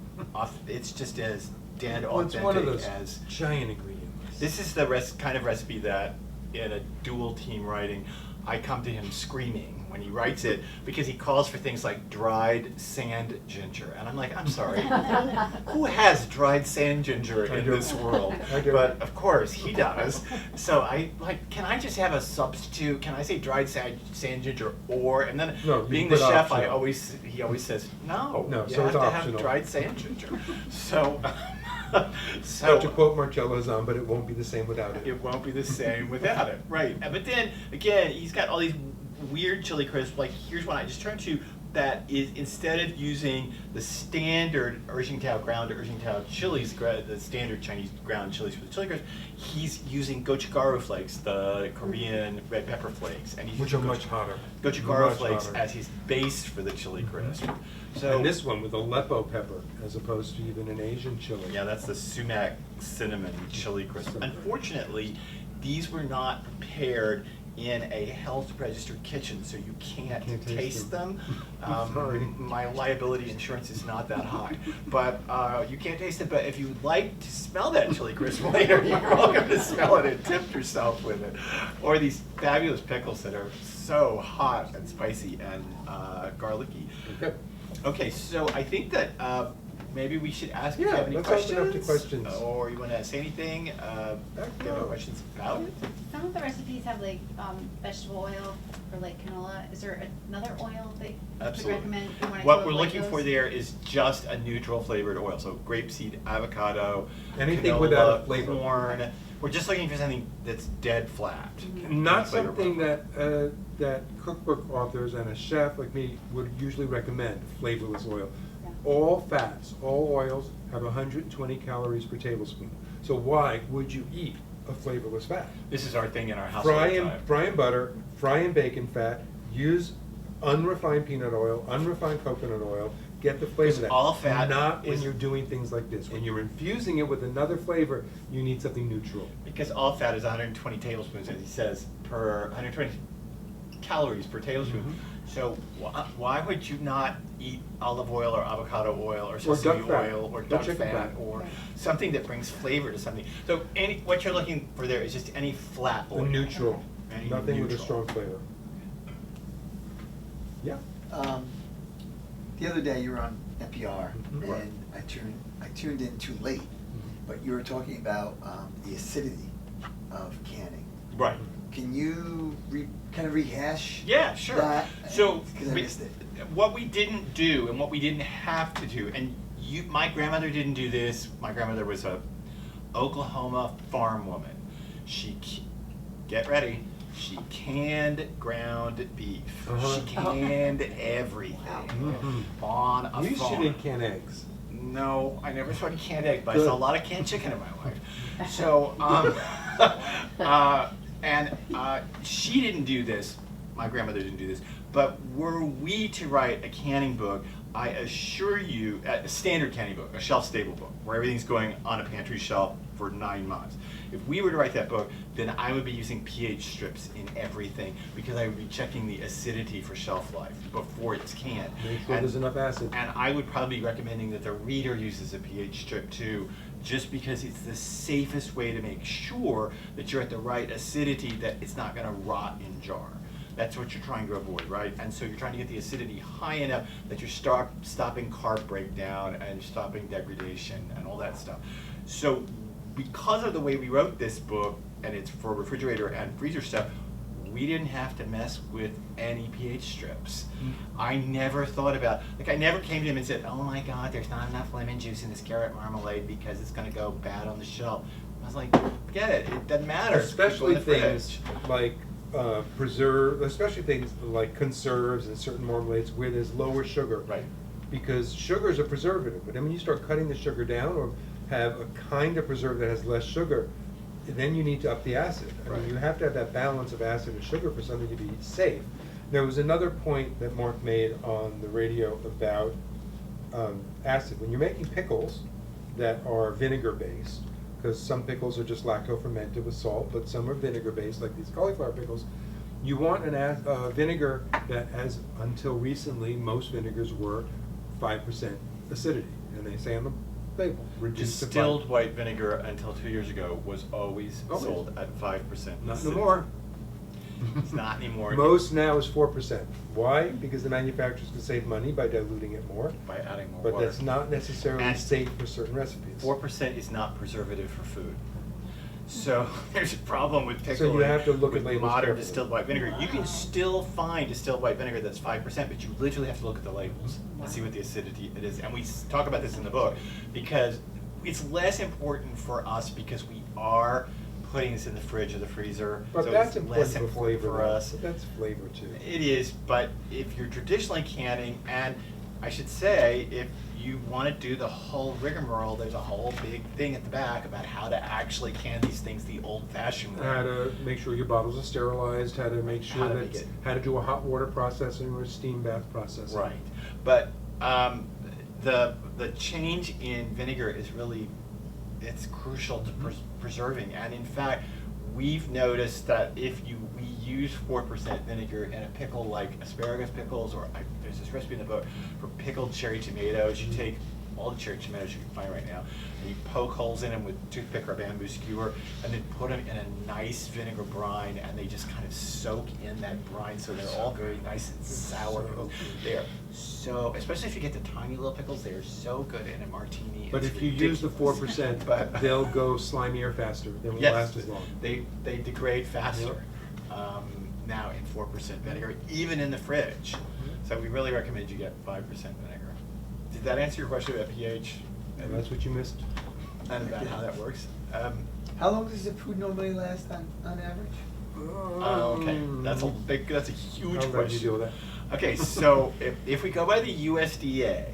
Speaker 3: It's just as dead
Speaker 2: Well, it's
Speaker 3: authentic
Speaker 2: one of those
Speaker 3: as.
Speaker 2: giant ingredients.
Speaker 3: This is the kind of recipe that in a dual team writing, I come to him screaming when he writes it, because he calls for things like dried sand ginger. And I'm like, I'm sorry, who has dried sand ginger
Speaker 2: I
Speaker 3: in
Speaker 2: do.
Speaker 3: this world?
Speaker 2: I do.
Speaker 3: But of course, he does. So I like, can I just have a substitute? Can I say dried sand ginger or, and then
Speaker 2: No, you
Speaker 3: being the
Speaker 2: put
Speaker 3: chef,
Speaker 2: optional.
Speaker 3: he always says, no,
Speaker 2: No,
Speaker 3: you
Speaker 2: so
Speaker 3: have
Speaker 2: it's
Speaker 3: to
Speaker 2: optional.
Speaker 3: have dried sand ginger. So,
Speaker 2: Not to quote Marcello Zahn, but it won't be the same without it.
Speaker 3: it won't be the same without it, right? But then again, he's got all these weird chili crisps. Like here's one I just turned to that is, instead of using the standard ground Urjingtao chilies, the standard Chinese ground chilies for the chili crisp, he's using gochugaru flakes, the Korean red pepper flakes, and he's
Speaker 2: Which are
Speaker 3: using
Speaker 2: much hotter.
Speaker 3: gochugaru
Speaker 2: Much
Speaker 3: flakes
Speaker 2: hotter.
Speaker 3: as his base for the chili crisp. So
Speaker 2: And this one with Aleppo pepper, as opposed to even an Asian chili.
Speaker 3: yeah, that's the sumac cinnamon chili crisp.
Speaker 2: So good.
Speaker 3: Unfortunately, these were not prepared in a health registered kitchen, so you can't
Speaker 2: Can't taste
Speaker 3: taste them.
Speaker 2: them. Sorry.
Speaker 3: My liability insurance is not that high, but you can't taste it. But if you'd like to smell that chili crisp later, you're welcome to smell it and tip yourself with it. Or these fabulous pickles that are so hot and spicy and garlicky.
Speaker 2: Okay.
Speaker 3: Okay, so I think that maybe we should ask if you
Speaker 2: Yeah,
Speaker 3: have any
Speaker 2: let's
Speaker 3: questions.
Speaker 2: open up to questions.
Speaker 3: Or you wanna say anything, if you have any
Speaker 2: no.
Speaker 3: questions about it?
Speaker 4: Some of the recipes have like vegetable oil or like canola. Is there another oil that you could
Speaker 3: Absolutely.
Speaker 4: recommend if you wanted to
Speaker 3: What we're
Speaker 4: avoid
Speaker 3: looking for
Speaker 4: those?
Speaker 3: there is just a neutral flavored oil, so grapeseed, avocado,
Speaker 2: Anything
Speaker 3: canola,
Speaker 2: without a flavor.
Speaker 3: corn. We're just looking for something that's dead flat.
Speaker 2: Not
Speaker 3: Flavor
Speaker 2: something
Speaker 3: profile.
Speaker 2: that cookbook authors and a chef like me would usually recommend, flavorless oil.
Speaker 4: Yeah.
Speaker 2: All fats, all oils have 120 calories per tablespoon. So why would you eat a flavorless fat?
Speaker 3: This is our thing in our house all
Speaker 2: Fry
Speaker 3: the
Speaker 2: in,
Speaker 3: time.
Speaker 2: fry in butter, fry in bacon fat, use unrefined peanut oil, unrefined coconut oil, get the flavor of that.
Speaker 3: all fat
Speaker 2: Not when
Speaker 3: is-
Speaker 2: you're doing things like this. When you're infusing it with another flavor, you need something neutral.
Speaker 3: Because all fat is 120 tablespoons, as he says, per 120 calories per tablespoon.
Speaker 2: Mhm.
Speaker 3: So why would you not eat olive oil or avocado oil or
Speaker 2: Or
Speaker 3: sesame
Speaker 2: duck fat.
Speaker 3: oil or
Speaker 2: Or
Speaker 3: duck
Speaker 2: chicken
Speaker 3: fat
Speaker 2: fat.
Speaker 3: or
Speaker 4: Right.
Speaker 3: something that brings flavor to something? So what you're looking for there is just any flat
Speaker 2: A
Speaker 3: oil.
Speaker 2: neutral,
Speaker 3: Any
Speaker 2: nothing with a
Speaker 3: neutral.
Speaker 2: strong flavor. Yeah.
Speaker 5: The other day you were on NPR
Speaker 2: Mhm.
Speaker 5: and I tuned in too late, but you were talking about the acidity of canning.
Speaker 3: Right.
Speaker 5: Can you kind of rehash?
Speaker 3: Yeah, sure.
Speaker 5: that?
Speaker 3: So,
Speaker 5: 'Cause I missed it.
Speaker 3: what we didn't do and what we didn't have to do, and my grandmother didn't do this. My grandmother was a Oklahoma farm woman. Get ready, she canned ground beef.
Speaker 2: Uh-huh.
Speaker 3: She canned everything
Speaker 2: Mhm.
Speaker 3: on a
Speaker 2: You
Speaker 3: farm.
Speaker 2: shouldn't can eggs.
Speaker 3: No, I never saw a canned egg, but I
Speaker 2: Good.
Speaker 3: saw a lot of canned chicken in my life. So, she didn't do this. My grandmother didn't do this. But were we to write a canning book, I assure you, a standard canning book, a shelf-stable book, where everything's going on a pantry shelf for 9 months. If we were to write that book, then I would be using pH strips in everything because I would be checking the acidity for shelf life before it's canned.
Speaker 2: Make sure there's enough acid.
Speaker 3: And I would probably be recommending that the reader uses a pH strip too, just because it's the safest way to make sure that you're at the right acidity, that it's not gonna rot in jar. That's what you're trying to avoid, right? And so you're trying to get the acidity high enough that you're stopping carb breakdown and stopping degradation and all that stuff. So because of the way we wrote this book, and it's for refrigerator and freezer stuff, we didn't have to mess with any pH strips. I never thought about, I never came to him and said, oh my God, there's not enough lemon juice in this carrot marmalade because it's gonna go bad on the shelf. I was like, forget it doesn't matter.
Speaker 2: Especially
Speaker 3: Go in the
Speaker 2: things
Speaker 3: fridge.
Speaker 2: like especially things like conserves and certain marmalades where there's lower sugar.
Speaker 3: Right.
Speaker 2: Because sugar is a preservative, but then when you start cutting the sugar down or have a kind of preserve that has less sugar, then you need to up the acid. I mean,
Speaker 3: Right.
Speaker 2: you have to have that balance of acid and sugar for something to be safe. There was another point that Mark made on the radio about acid. When you're making pickles that are vinegar-based, because some pickles are just lacto-fermented with salt, but some are vinegar-based, like these cauliflower pickles, you want an vinegar that has, until recently, most vinegars were 5% acidity. And they say on the label, reduced to 5.
Speaker 3: Distilled white vinegar until 2 years ago was always
Speaker 2: Always.
Speaker 3: sold at 5%.
Speaker 2: Not no more.
Speaker 3: It's not anymore.
Speaker 2: Most now is 4%. Why? Because the manufacturers can save money by diluting it more,
Speaker 3: By adding more
Speaker 2: but
Speaker 3: water.
Speaker 2: that's not necessarily
Speaker 3: And
Speaker 2: safe for certain recipes.
Speaker 3: 4% is not preservative for food. So there's a problem with pickling.
Speaker 2: So you have to look
Speaker 3: with
Speaker 2: at labels
Speaker 3: modern
Speaker 2: carefully.
Speaker 3: distilled white vinegar. You can still find distilled white vinegar that's 5%, but you literally have to look at the labels and see what the acidity it is. And we talk about this in the book because it's less important for us because we are putting this in the fridge or the freezer.
Speaker 2: But
Speaker 3: so
Speaker 2: that's
Speaker 3: it's
Speaker 2: important
Speaker 3: less
Speaker 2: for
Speaker 3: important
Speaker 2: flavor.
Speaker 3: for us.
Speaker 2: But that's flavor too.
Speaker 3: It is, but if you're traditionally canning, and I should say, if you want to do the whole rigmarole, there's a whole big thing at the back about how to actually can these things the old-fashioned way.
Speaker 2: How to make sure your bottles are sterilized, how to make
Speaker 3: How
Speaker 2: sure
Speaker 3: to
Speaker 2: that,
Speaker 3: make it-
Speaker 2: how to do a hot water processing or a steam bath processing.
Speaker 3: Right, but the change in vinegar is really, it's crucial to preserving, and in fact, we've noticed that if we use 4% vinegar in a pickle like asparagus pickles, or there's this recipe in the book for pickled cherry tomatoes, you take all the cherry tomatoes you can find right now, and you poke holes in them with toothpick or a bamboo skewer, and then put them in a nice vinegar brine, and they just kind of soak in that brine, so they're all very nice and sour pickles. They are so, especially if you get the tiny little pickles, they are so good in a martini.
Speaker 2: But
Speaker 3: It's
Speaker 2: if you use the
Speaker 3: ridiculous.
Speaker 2: 4%,
Speaker 3: But-
Speaker 2: they'll go slimier faster, they won't
Speaker 3: Yes,
Speaker 2: last as long.
Speaker 3: They degrade faster now in 4% vinegar, even in the fridge. So we really recommend you get 5% vinegar. Did that answer your question about pH?
Speaker 2: And that's what you missed.
Speaker 3: And about how that works?
Speaker 5: How long does the food normally last on average?
Speaker 3: Okay, that's a huge
Speaker 2: I'll
Speaker 3: question.
Speaker 2: let you deal with that.
Speaker 3: Okay, so if we go by the USDA,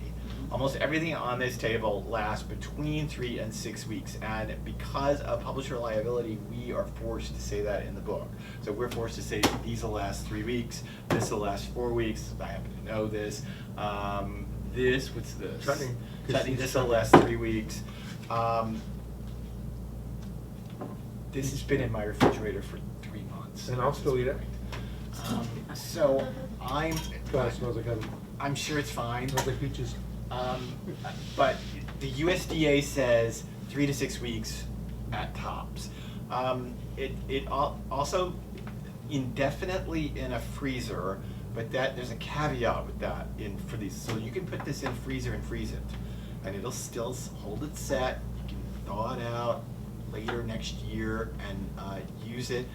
Speaker 3: almost everything on this table lasts between 3 and 6 weeks, and because of publisher liability, we are forced to say that in the book. So we're forced to say these will last 3 weeks, this will last 4 weeks, I happen to know this. This, what's this?
Speaker 2: Chutney.
Speaker 3: Chutney, this will last 3 weeks. This has been in my refrigerator for 3 months.
Speaker 2: And I'll still eat it.
Speaker 3: So I'm,
Speaker 2: God, it smells like heaven.
Speaker 3: I'm sure it's fine.
Speaker 2: Smells like peaches.
Speaker 3: But the USDA says 3 to 6 weeks at tops. Also indefinitely in a freezer, but there's a caveat with that for these. So you can put this in freezer and freeze it, and it'll still hold it set. You can thaw it out later next year and use it.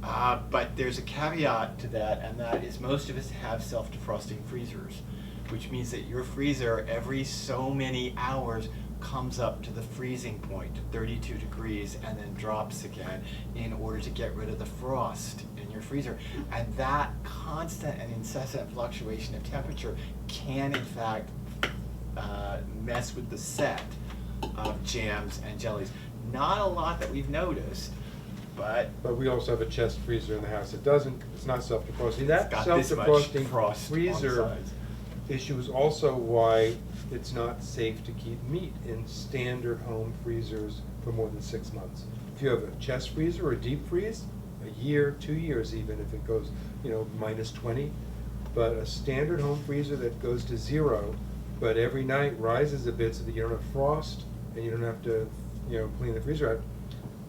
Speaker 3: But there's a caveat to that, and that is most of us have self-defrosting freezers, which means that your freezer every so many hours comes up to the freezing point, 32 degrees, and then drops again in order to get rid of the frost in your freezer. And that constant and incessant fluctuation of temperature can in fact mess with the set of jams and jellies. Not a lot that we've noticed, but
Speaker 2: we also have a chest freezer in the house. It's not self-defrosting.
Speaker 3: it's
Speaker 2: That
Speaker 3: got this much
Speaker 2: self-defrosting
Speaker 3: frost on the
Speaker 2: freezer
Speaker 3: sides.
Speaker 2: issue is also why it's not safe to keep meat in standard home freezers for more than 6 months. If you have a chest freezer or a deep freeze, a year, 2 years even, if it goes, minus 20. But a standard home freezer that goes to 0, but every night rises a bit so that you don't have frost and you don't have to, clean the freezer out,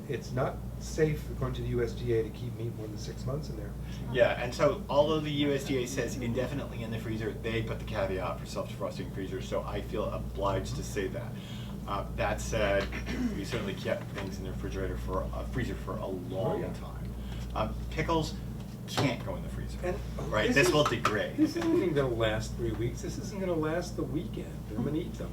Speaker 2: it's not safe, according to the USDA, to keep meat more than 6 months in there.
Speaker 3: Yeah, and so although the USDA says indefinitely in the freezer, they put the caveat for self-defrosting freezers, so I feel obliged to say that. That said, we certainly kept things in the refrigerator freezer for a long time. Pickles can't go in the freezer,
Speaker 2: And
Speaker 3: right? This will degrade.
Speaker 2: This isn't even gonna last 3 weeks. This isn't gonna last the weekend. I'm gonna eat them.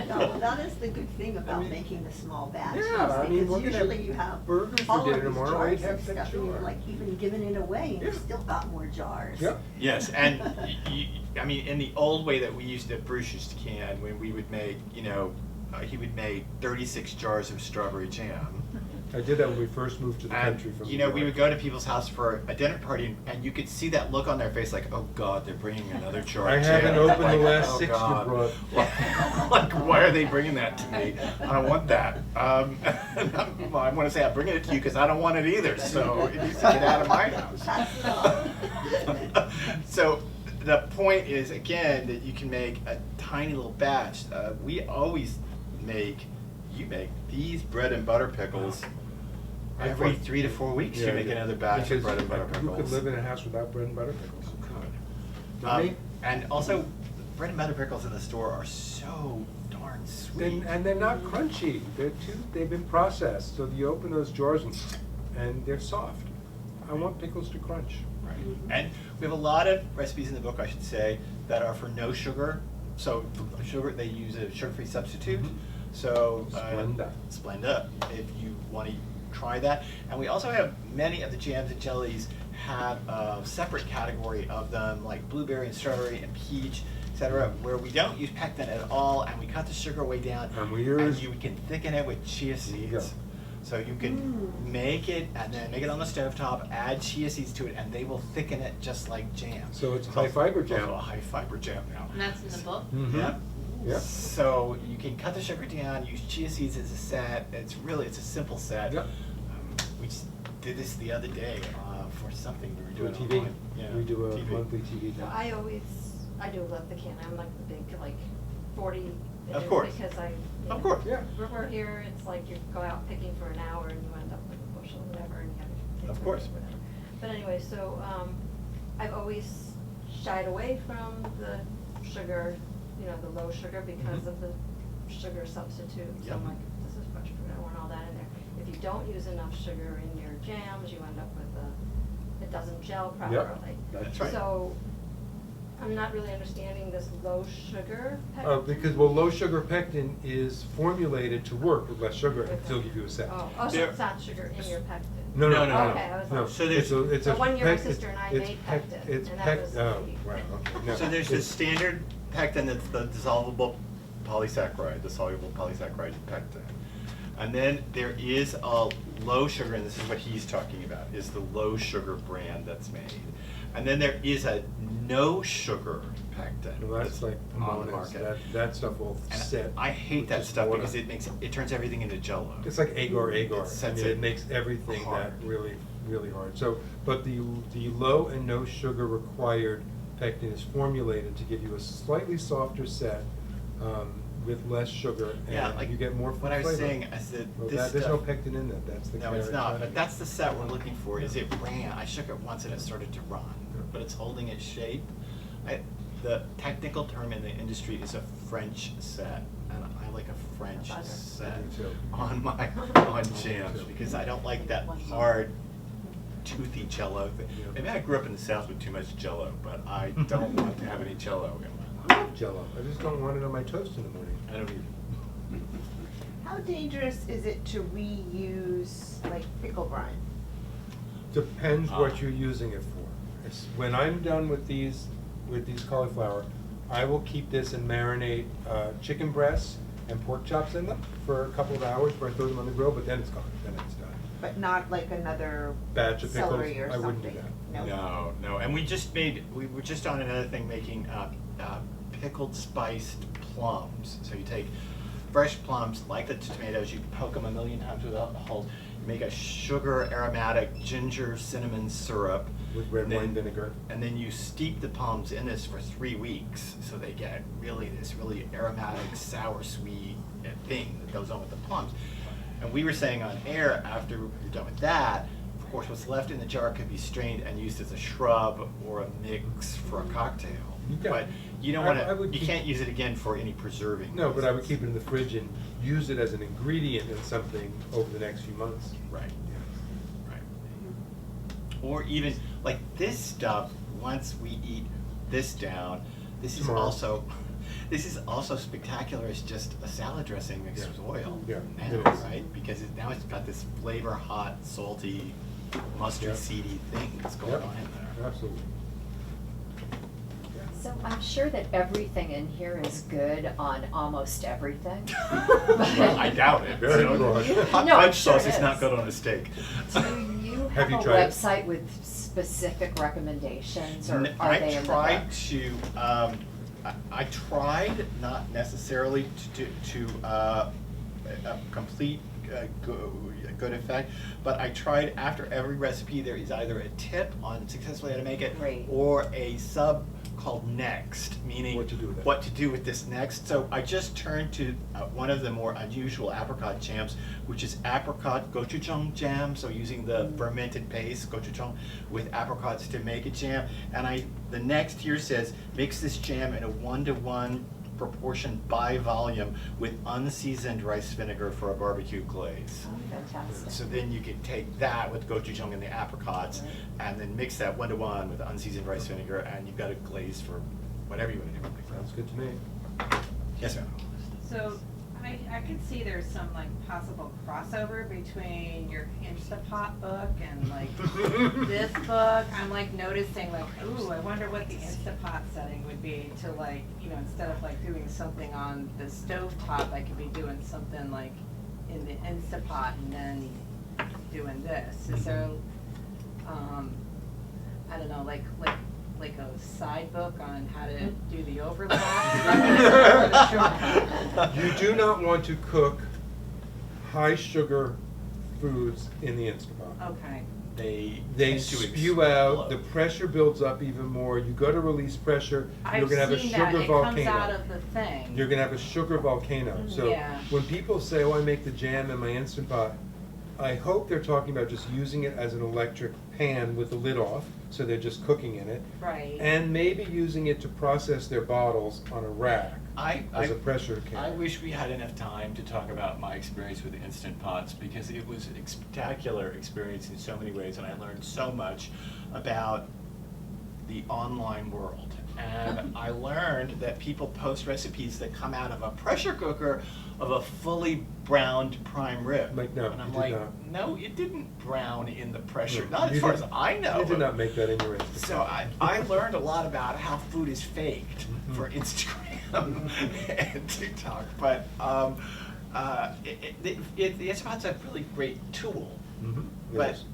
Speaker 6: No, that is the good thing about making the small batches,
Speaker 2: Yeah, I mean, we're
Speaker 6: because
Speaker 2: gonna
Speaker 6: usually you have
Speaker 2: burgers for
Speaker 6: all of
Speaker 2: dinner
Speaker 6: these
Speaker 2: tomorrow, I'd
Speaker 6: jars
Speaker 2: have
Speaker 6: of stuff, and
Speaker 2: sure.
Speaker 6: you're like even giving it away, and you've still got more jars.
Speaker 2: Yep.
Speaker 3: Yes, and I mean, in the old way that we used to, Bruce used to can, when we would make, he would make 36 jars of strawberry jam.
Speaker 2: I did that when we first moved to the
Speaker 3: And,
Speaker 2: country from
Speaker 3: we
Speaker 2: New York.
Speaker 3: would go to people's house for a dinner party, and you could see that look on their face like, oh God, they're bringing another jar
Speaker 2: I
Speaker 3: of jam.
Speaker 2: haven't opened the
Speaker 3: Like,
Speaker 2: last
Speaker 3: oh,
Speaker 2: 6 you
Speaker 3: God.
Speaker 2: brought.
Speaker 3: Like, why are they bringing that to me? I don't want that. Well, I want to say I'm bringing it to you because I don't want it either, so it needs to get out of my house. So the point is, again, that you can make a tiny little batch. We always you make these bread and butter pickles. Every 3 to 4 weeks, you make another batch of bread and butter pickles.
Speaker 2: Who could live in a house without bread and butter pickles?
Speaker 3: And also, bread and butter pickles in the store are so darn sweet.
Speaker 2: And they're not crunchy. They've been processed, so you open those jars and they're soft. I want pickles to crunch.
Speaker 3: Right. And we have a lot of recipes in the book, I should say, that are for no sugar. So for sugar, they use a sugar-free substitute. So
Speaker 2: Splenda.
Speaker 3: Splenda, if you want to try that. And we also have many of the jams and jellies have a separate category of them, like blueberry and strawberry and peach, etc., where we don't use pectin at all, and we cut the sugar way down, and you can thicken it with chia seeds. So you can make it and then make it on the stovetop, add chia seeds to it, and they will thicken it just like jam.
Speaker 2: So it's a high fiber
Speaker 3: It's
Speaker 2: jam.
Speaker 3: also a high fiber jam now.
Speaker 1: And that's in the book?
Speaker 2: Mhm.
Speaker 3: Yeah.
Speaker 2: Yeah.
Speaker 3: So you can cut the sugar down, use chia seeds as a set. It's a simple set.
Speaker 2: Yep.
Speaker 3: We just did this the other day for something we were
Speaker 2: Do
Speaker 3: doing
Speaker 2: TV.
Speaker 3: online. Yeah,
Speaker 2: We do a
Speaker 3: TV.
Speaker 2: monthly TV
Speaker 6: So
Speaker 2: thing.
Speaker 6: I always
Speaker 7: I do love the can. I'm like the big, like 40
Speaker 3: Of
Speaker 7: inches
Speaker 3: course.
Speaker 7: because
Speaker 3: Of course, yeah.
Speaker 7: We're here, it's like you go out picking for an hour and you end up with a bushel or whatever and you have to take
Speaker 3: Of
Speaker 7: it or
Speaker 3: course.
Speaker 7: whatever. But anyway, so, I've always shied away from the sugar, you know, the low sugar because
Speaker 3: Mhm.
Speaker 7: of the sugar substitute. So
Speaker 3: Yep.
Speaker 7: I'm like, this is fresh fruit, I want all that in there. If you don't use enough sugar in your jams, you end up with it doesn't gel properly.
Speaker 3: That's right.
Speaker 7: So, I'm not really understanding this low sugar
Speaker 2: Because, well, low sugar pectin is formulated to work with less sugar and still give you a set.
Speaker 7: Oh, so
Speaker 3: There-
Speaker 7: it's not sugar in your pectin?
Speaker 2: No, no,
Speaker 3: No,
Speaker 2: no,
Speaker 3: no,
Speaker 2: no.
Speaker 7: Okay, I was
Speaker 2: No.
Speaker 7: like-
Speaker 3: So there's-
Speaker 2: It's a
Speaker 7: So one year my
Speaker 2: pec-
Speaker 7: sister and I
Speaker 2: it's
Speaker 7: made
Speaker 2: pec-
Speaker 7: pectin,
Speaker 2: It's
Speaker 7: and that
Speaker 2: pec,
Speaker 7: was
Speaker 2: oh,
Speaker 7: the-
Speaker 2: wow, okay, no.
Speaker 3: So there's the
Speaker 2: It's-
Speaker 3: standard pectin, that's the dissolvable polysaccharide, the soluble polysaccharide pectin. And then there is a low sugar, and this is what he's talking about, is the low sugar brand that's made. And then there is a no sugar pectin
Speaker 2: Well, that's like
Speaker 3: on the
Speaker 2: Pomona's,
Speaker 3: market.
Speaker 2: that stuff will
Speaker 3: And
Speaker 2: set.
Speaker 3: I hate
Speaker 2: with
Speaker 3: that
Speaker 2: just
Speaker 3: stuff
Speaker 2: water.
Speaker 3: because it turns everything into Jell-O.
Speaker 2: It's like agar.
Speaker 3: It
Speaker 2: I
Speaker 3: sets
Speaker 2: mean,
Speaker 3: it
Speaker 2: it makes everything that
Speaker 3: hard.
Speaker 2: really, really hard. So, but the low and no sugar required pectin is formulated to give you a slightly softer set, with less sugar,
Speaker 3: Yeah,
Speaker 2: and
Speaker 3: like
Speaker 2: you get more
Speaker 3: what I was
Speaker 2: flavor.
Speaker 3: saying, I said
Speaker 2: Well,
Speaker 3: this
Speaker 2: there's no
Speaker 3: stuff-
Speaker 2: pectin in that, that's the
Speaker 3: No, it's
Speaker 2: carrot
Speaker 3: not,
Speaker 2: nut.
Speaker 3: but that's the set we're looking for, is it ran, I shook it once and it started to run, but it's holding its shape. The technical term in the industry is a French set, and I like a French
Speaker 7: Butter.
Speaker 3: set
Speaker 2: Me too.
Speaker 3: on jams,
Speaker 2: too.
Speaker 3: because I don't like that hard, toothy Jell-O thing.
Speaker 2: Yeah.
Speaker 3: Maybe I grew up in the South with too much Jell-O, but I don't want to have any Jell-O in
Speaker 2: I
Speaker 3: my life.
Speaker 2: love Jell-O, I just don't want it on my toast in the morning.
Speaker 3: I don't either.
Speaker 8: How dangerous is it to reuse like pickle brine?
Speaker 2: Depends
Speaker 3: Ah.
Speaker 2: what you're using it for. When I'm done with these cauliflower, I will keep this and marinate chicken breasts and pork chops in them for a couple of hours before I throw them on the grill, but then it's gone, then it's done.
Speaker 8: But not like another
Speaker 2: Batch of pickles,
Speaker 8: celery or
Speaker 2: I wouldn't do
Speaker 8: something?
Speaker 2: that.
Speaker 3: No, and we were just on another thing making pickled spiced plums. So you take fresh plums, like the tomatoes, you poke them a million times without the hulls. You make a sugar aromatic ginger cinnamon syrup.
Speaker 2: With red
Speaker 3: and
Speaker 2: wine
Speaker 3: then-
Speaker 2: vinegar.
Speaker 3: And then you steep the plums in this for 3 weeks, so they get this really aromatic, sour, sweet thing that goes on with the plums. And we were saying on air, after we were done with that, of course, what's left in the jar could be strained and used as a shrub or a mix for a cocktail.
Speaker 2: Okay.
Speaker 3: But you don't
Speaker 2: I
Speaker 3: want
Speaker 2: would
Speaker 3: to, you
Speaker 2: keep-
Speaker 3: can't use it again for any preserving.
Speaker 2: No, but I would
Speaker 3: reasons.
Speaker 2: keep it in the fridge and use it as an ingredient in something over the next few months.
Speaker 3: Right,
Speaker 2: Yeah.
Speaker 3: right. Or even, like this stuff, once we eat this down, this is
Speaker 2: Tomorrow.
Speaker 3: also spectacular as just a salad dressing mixed
Speaker 2: Yeah.
Speaker 3: with oil.
Speaker 2: Yeah,
Speaker 3: Now,
Speaker 2: it is.
Speaker 3: right? Because now it's got this flavor, hot, salty, mustard
Speaker 2: Yep.
Speaker 3: seedy thing that's going
Speaker 2: Yep,
Speaker 3: on in there.
Speaker 2: absolutely.
Speaker 9: So I'm sure that everything in here is good on almost everything.
Speaker 3: Well, I doubt it.
Speaker 2: Very
Speaker 3: You know,
Speaker 2: broad.
Speaker 3: Hot
Speaker 9: No, I'm
Speaker 3: fudge
Speaker 9: sure
Speaker 3: sauce
Speaker 9: it
Speaker 3: is not
Speaker 9: is.
Speaker 3: good on a steak.
Speaker 9: Do you
Speaker 2: Have
Speaker 9: have
Speaker 2: you
Speaker 9: a
Speaker 2: tried it?
Speaker 9: website with specific recommendations, or are they in the book?
Speaker 3: I tried to, I tried, not necessarily to a complete good effect, but I tried after every recipe, there is either a tip on successfully how to make it,
Speaker 9: Right.
Speaker 3: or a sub called next, meaning
Speaker 2: What to do with it.
Speaker 3: what to do with this next. So I just turned to one of the more unusual apricot jams, which is apricot gochujang jam. So using the fermented paste gochujang with apricots to make a jam. And the next here says mix this jam in a 1-to-1 proportion by volume with unseasoned rice vinegar for a barbecue glaze.
Speaker 9: Oh, fantastic.
Speaker 3: So then you could take that with gochujang and the apricots, and then mix that 1-to-1 with unseasoned rice vinegar, and you've got a glaze for whatever you want to do.
Speaker 2: Sounds good to me.
Speaker 3: Yes, ma'am.
Speaker 10: So I could see there's some like possible crossover between your Instapot book and like this book. I'm like noticing like, ooh, I wonder what the Instapot setting would be to like, you know, instead of like doing something on the stove top, I could be doing something like in the Instapot and then doing this. Is there, I don't know, like a side book on how to do the overlap?
Speaker 2: You do not want to cook high sugar foods in the Instapot.
Speaker 10: Okay.
Speaker 3: they
Speaker 2: They
Speaker 3: tend to
Speaker 2: spew out, the
Speaker 3: explode.
Speaker 2: pressure builds up even more, you go to release pressure, you're gonna have a
Speaker 10: I've seen
Speaker 2: sugar
Speaker 10: that, it
Speaker 2: volcano.
Speaker 10: comes out of the thing.
Speaker 2: You're gonna have a sugar volcano. So
Speaker 10: Yeah.
Speaker 2: when people say, "Oh, I make the jam in my Instant Pot," I hope they're talking about just using it as an electric pan with the lid off, so they're just cooking in it,
Speaker 10: Right.
Speaker 2: and maybe using it to process their bottles on a rack as a pressure can.
Speaker 3: I wish we had enough time to talk about my experience with Instant Pots, because it was a spectacular experience in so many ways, and I learned so much about the online world. And I learned that people post recipes that come out of a pressure cooker of a fully browned prime rib.
Speaker 2: Like, no,
Speaker 3: And I'm
Speaker 2: you did
Speaker 3: like,
Speaker 2: not.
Speaker 3: no, it didn't brown in the pressure,
Speaker 2: No,
Speaker 3: not as
Speaker 2: you
Speaker 3: far
Speaker 2: did-
Speaker 3: as I know.
Speaker 2: You did not make that in your Instant
Speaker 3: So
Speaker 2: Pot.
Speaker 3: I learned a lot about how food is faked
Speaker 2: Mhm.
Speaker 3: for Instagram and TikTok, but it's about a really great tool.
Speaker 2: Mhm, it
Speaker 3: But
Speaker 2: is.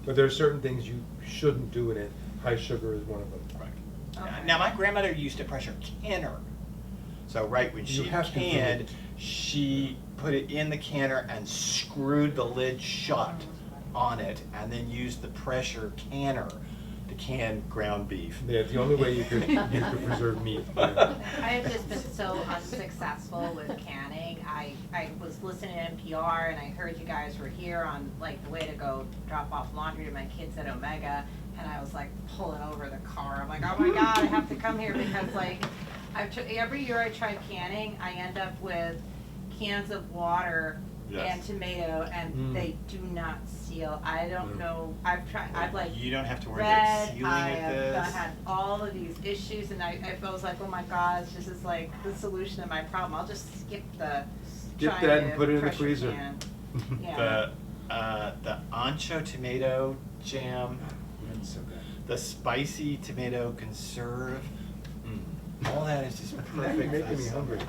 Speaker 2: But there are certain things you shouldn't do in it. High sugar is one of them.
Speaker 10: Okay.
Speaker 3: Now, my grandmother used a pressure canner. So right when
Speaker 2: You
Speaker 3: she
Speaker 2: have to do
Speaker 3: canned,
Speaker 2: it.
Speaker 3: she put it in the canner and screwed the lid shut on it, and then used the pressure canner to can ground beef.
Speaker 2: Yeah, the only way you could preserve meat. Yeah.
Speaker 10: I have just been so unsuccessful with canning. I was listening to NPR and I heard you guys were here on like the way to go drop off laundry to my kids at Omega, and I was like pulling over the car. I'm like, oh my God, I have to come here because like every year I try canning, I end up with cans of water
Speaker 3: Yes.
Speaker 10: and tomato, and
Speaker 2: Mm.
Speaker 10: they do not seal. I don't
Speaker 2: Mm.
Speaker 10: know. I've like
Speaker 3: You don't have to worry about
Speaker 10: read,
Speaker 3: sealing
Speaker 10: I
Speaker 3: with
Speaker 10: have
Speaker 3: this.
Speaker 10: had all of these issues, and I was like, oh my gosh, this is like the solution to my problem. I'll just skip the
Speaker 2: Dip
Speaker 10: trying
Speaker 2: that and
Speaker 10: to
Speaker 2: put it in the
Speaker 10: pressure
Speaker 2: freezer.
Speaker 10: can. Yeah.
Speaker 3: The ancho tomato jam,
Speaker 2: That's so good.
Speaker 3: the spicy tomato conserve, all that is just
Speaker 2: Now
Speaker 3: perfect.
Speaker 2: you're
Speaker 3: for
Speaker 2: making
Speaker 3: the
Speaker 2: me
Speaker 3: summer.
Speaker 2: hungry.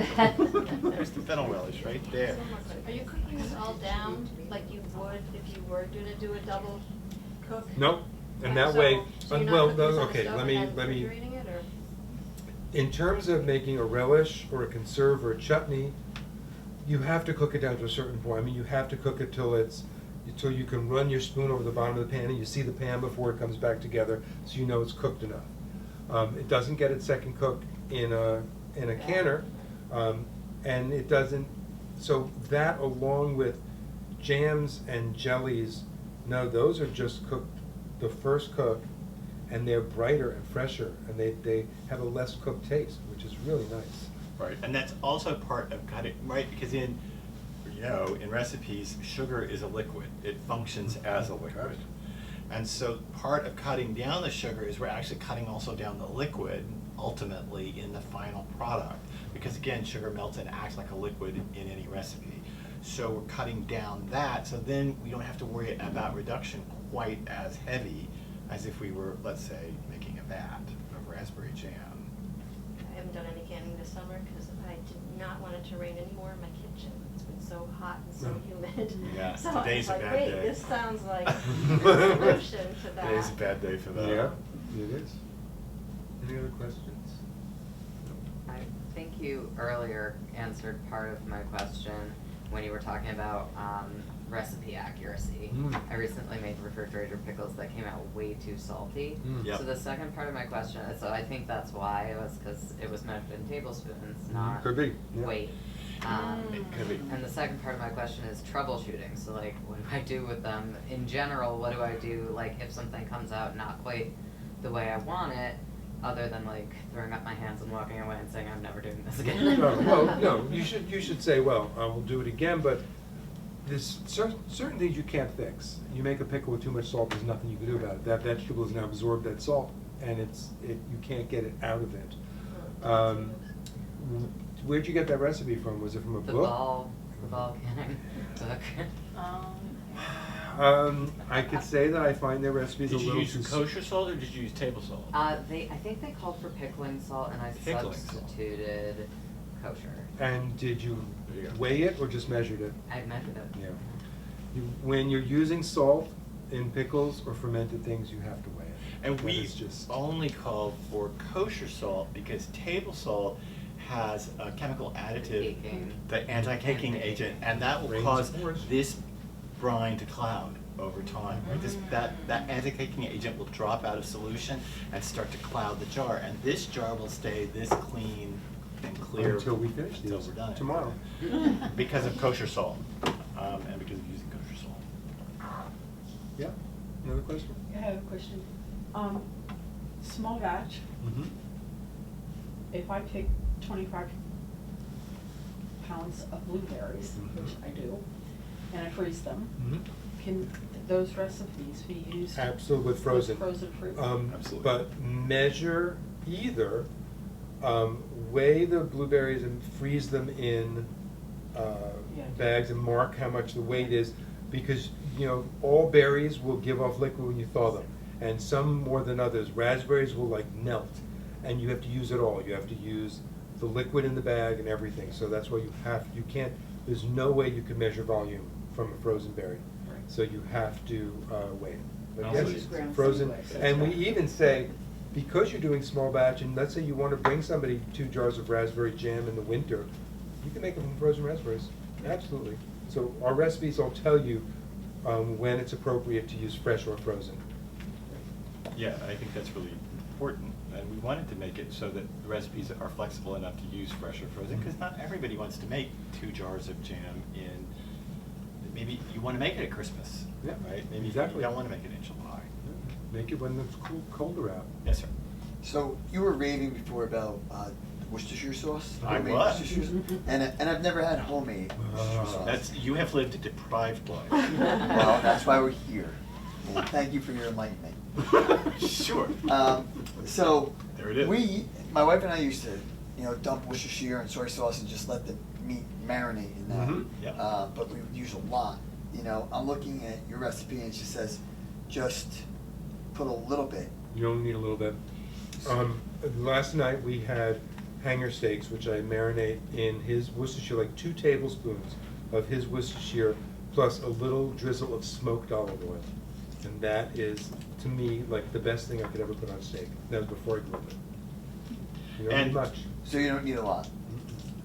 Speaker 3: I know. There's the fennel relish right there.
Speaker 7: Are you cooking this all down like you would if you were gonna do a double cook?
Speaker 2: Nope, and
Speaker 7: Yeah,
Speaker 2: that way,
Speaker 7: so you're not
Speaker 2: well,
Speaker 7: cooking this on the
Speaker 2: okay,
Speaker 7: stove
Speaker 2: let
Speaker 7: and
Speaker 2: me,
Speaker 7: then refrigerating it, or?
Speaker 2: in terms of making a relish or a conserve or a chutney, you have to cook it down to a certain point. I mean, you have to cook it till you can run your spoon over the bottom of the pan and you see the pan before it comes back together, so you know it's cooked enough. It doesn't get its second cook in a canner, and it doesn't, so that along with jams and jellies, no, those are just cooked the first cook, and they're brighter and fresher, and they have a less cooked taste, which is really nice.
Speaker 3: Right, and that's also part of cutting, right, because in recipes, sugar is a liquid. It functions as a liquid.
Speaker 2: Correct.
Speaker 3: And so part of cutting down the sugar is we're actually cutting also down the liquid ultimately in the final product. Because again, sugar melts and acts like a liquid in any recipe. So we're cutting down that, so then we don't have to worry about reduction quite as heavy as if we were, let's say, making a vat of raspberry jam.
Speaker 7: I haven't done any canning this summer because I did not want it to rain anymore in my kitchen. It's been so hot and so humid.
Speaker 3: Yeah,
Speaker 7: So I
Speaker 3: today's
Speaker 7: was
Speaker 3: a
Speaker 7: like,
Speaker 3: bad
Speaker 7: wait,
Speaker 3: day.
Speaker 7: this sounds like a solution to that.
Speaker 3: Today's a bad day for that.
Speaker 2: Yeah, it is. Any other questions?
Speaker 1: I think you earlier answered part of my question when you were talking about recipe accuracy.
Speaker 2: Mm.
Speaker 1: I recently made refrigerator pickles that came out way too salty.
Speaker 2: Mm.
Speaker 3: Yep.
Speaker 1: So the second part of my question, so I think that's why, it was because it was measured in tablespoons, not
Speaker 2: Could be, yeah.
Speaker 1: weight.
Speaker 3: It could be.
Speaker 1: And the second part of my question is troubleshooting. So like, what do I do with them? In general, what do I do, like, if something comes out not quite the way I want it, other than like throwing up my hands and walking away and saying, I'm never doing this again?
Speaker 2: No, well, no, you should say, well, I will do it again, but there's certain things you can't fix. You make a pickle with too much salt, there's nothing you can do about it. That vegetable has now absorbed that salt, and you can't get it out of it. Where'd you get that recipe from? Was it from a
Speaker 1: The
Speaker 2: book?
Speaker 1: ball canning book.
Speaker 2: I could say that I find their recipes a
Speaker 3: Did you
Speaker 2: little
Speaker 3: use
Speaker 2: too
Speaker 3: kosher salt or did you use table salt?
Speaker 1: I think they called for pickling salt, and I
Speaker 3: Pickling salt.
Speaker 1: substituted kosher.
Speaker 2: And did you
Speaker 3: There you go.
Speaker 2: weigh it or just measured it?
Speaker 1: I measured it.
Speaker 2: Yeah. When you're using salt in pickles or fermented things, you have to weigh it.
Speaker 3: And
Speaker 2: That
Speaker 3: we
Speaker 2: is just-
Speaker 3: only call for kosher salt because table salt has a chemical additive,
Speaker 1: Caking.
Speaker 3: the anti-caking agent, and that will
Speaker 2: Rains
Speaker 3: cause
Speaker 2: spores.
Speaker 3: this brine to cloud over time. Right? That anti-caking agent will drop out of solution and start to cloud the jar, and this jar will stay this clean and clear
Speaker 2: Until we finish
Speaker 3: until
Speaker 2: these
Speaker 3: we're done.
Speaker 2: tomorrow.
Speaker 3: Because of kosher salt, and because of using kosher salt.
Speaker 2: Yeah, another question?
Speaker 11: I have a question. Small batch,
Speaker 2: Mm-hmm.
Speaker 11: if I pick 25 pounds of blueberries, which I do, and I freeze them, can those recipes be used?
Speaker 2: Absolutely, with frozen.
Speaker 11: Frozen fruit?
Speaker 3: Absolutely.
Speaker 2: But measure either, weigh the blueberries and freeze them in
Speaker 11: Yeah.
Speaker 2: bags and mark how much the weight is, because, you know, all berries will give off liquid when you thaw them, and some more than others. Raspberries will like melt, and you have to use it all. You have to use the liquid in the bag and everything, so that's why you can't, there's no way you can measure volume from a frozen berry. So you have to weigh it. But
Speaker 3: Also
Speaker 2: yes,
Speaker 3: use
Speaker 2: frozen,
Speaker 11: Seaways.
Speaker 2: and we even say, because you're doing small batch, and let's say you want to bring somebody 2 jars of raspberry jam in the winter, you can make them from frozen raspberries, absolutely. So our recipes will tell you when it's appropriate to use fresh or frozen.
Speaker 3: Yeah, I think that's really important, and we wanted to make it so that the recipes are flexible enough to use fresh or frozen, because not everybody wants to make 2 jars of jam in, maybe you want to make it at Christmas,
Speaker 2: Yeah,
Speaker 3: right? Maybe
Speaker 2: exactly.
Speaker 3: you don't want to make it in July.
Speaker 2: Make it when it's colder out.
Speaker 3: Yes, sir.
Speaker 5: So you were raving before about Worcestershire sauce?
Speaker 3: I
Speaker 5: Homemade
Speaker 3: was.
Speaker 5: Worcestershire sauce? And I've never had homemade Worcestershire sauce.
Speaker 3: That's, you have lived a deprived life.
Speaker 5: Well, that's why we're here. And thank you for your enlightenment.
Speaker 3: Sure.
Speaker 5: So
Speaker 3: There it is.
Speaker 5: my wife and I used to, dump Worcestershire and soy sauce and just let the meat marinate in that.
Speaker 2: Mhm.
Speaker 3: Yep.
Speaker 5: But we would use a lot. I'm looking at your recipe and it just says, just put a little bit.
Speaker 2: You only need a little bit. Last night we had hanger steaks, which I marinate in his Worcestershire, like 2 tablespoons of his Worcestershire, plus a little drizzle of smoked olive oil. And that is, to me, like the best thing I could ever put on steak. That was before I grilled it. You don't need
Speaker 3: And-
Speaker 2: much.
Speaker 5: So you don't need a lot.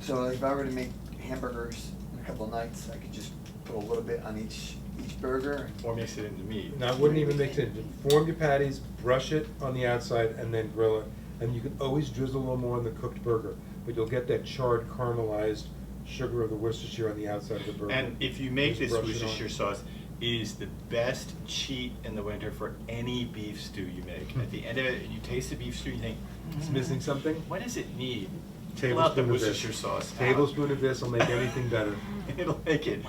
Speaker 5: So if I were to make hamburgers in a couple of nights, I could just put a little bit on each burger.
Speaker 3: Or mix it into meat.
Speaker 2: And I wouldn't even mix it. Just form your patties, brush it on the outside, and then grill it. And you can always drizzle a little more on the cooked burger, but you'll get that charred, caramelized sugar of the Worcestershire on the outside of the burger.
Speaker 3: And if you make
Speaker 2: Just
Speaker 3: this
Speaker 2: brush it on.
Speaker 3: Worcestershire sauce, it is the best cheat in the winter for any beef stew you make. At the end of it, you taste the beef stew, you think,
Speaker 2: It's missing something?
Speaker 3: what does it need? Pull out the
Speaker 2: Tablespoon of
Speaker 3: Worcestershire
Speaker 2: this.
Speaker 3: sauce. out.
Speaker 2: Tablespoon of this will make anything better.
Speaker 3: It'll make it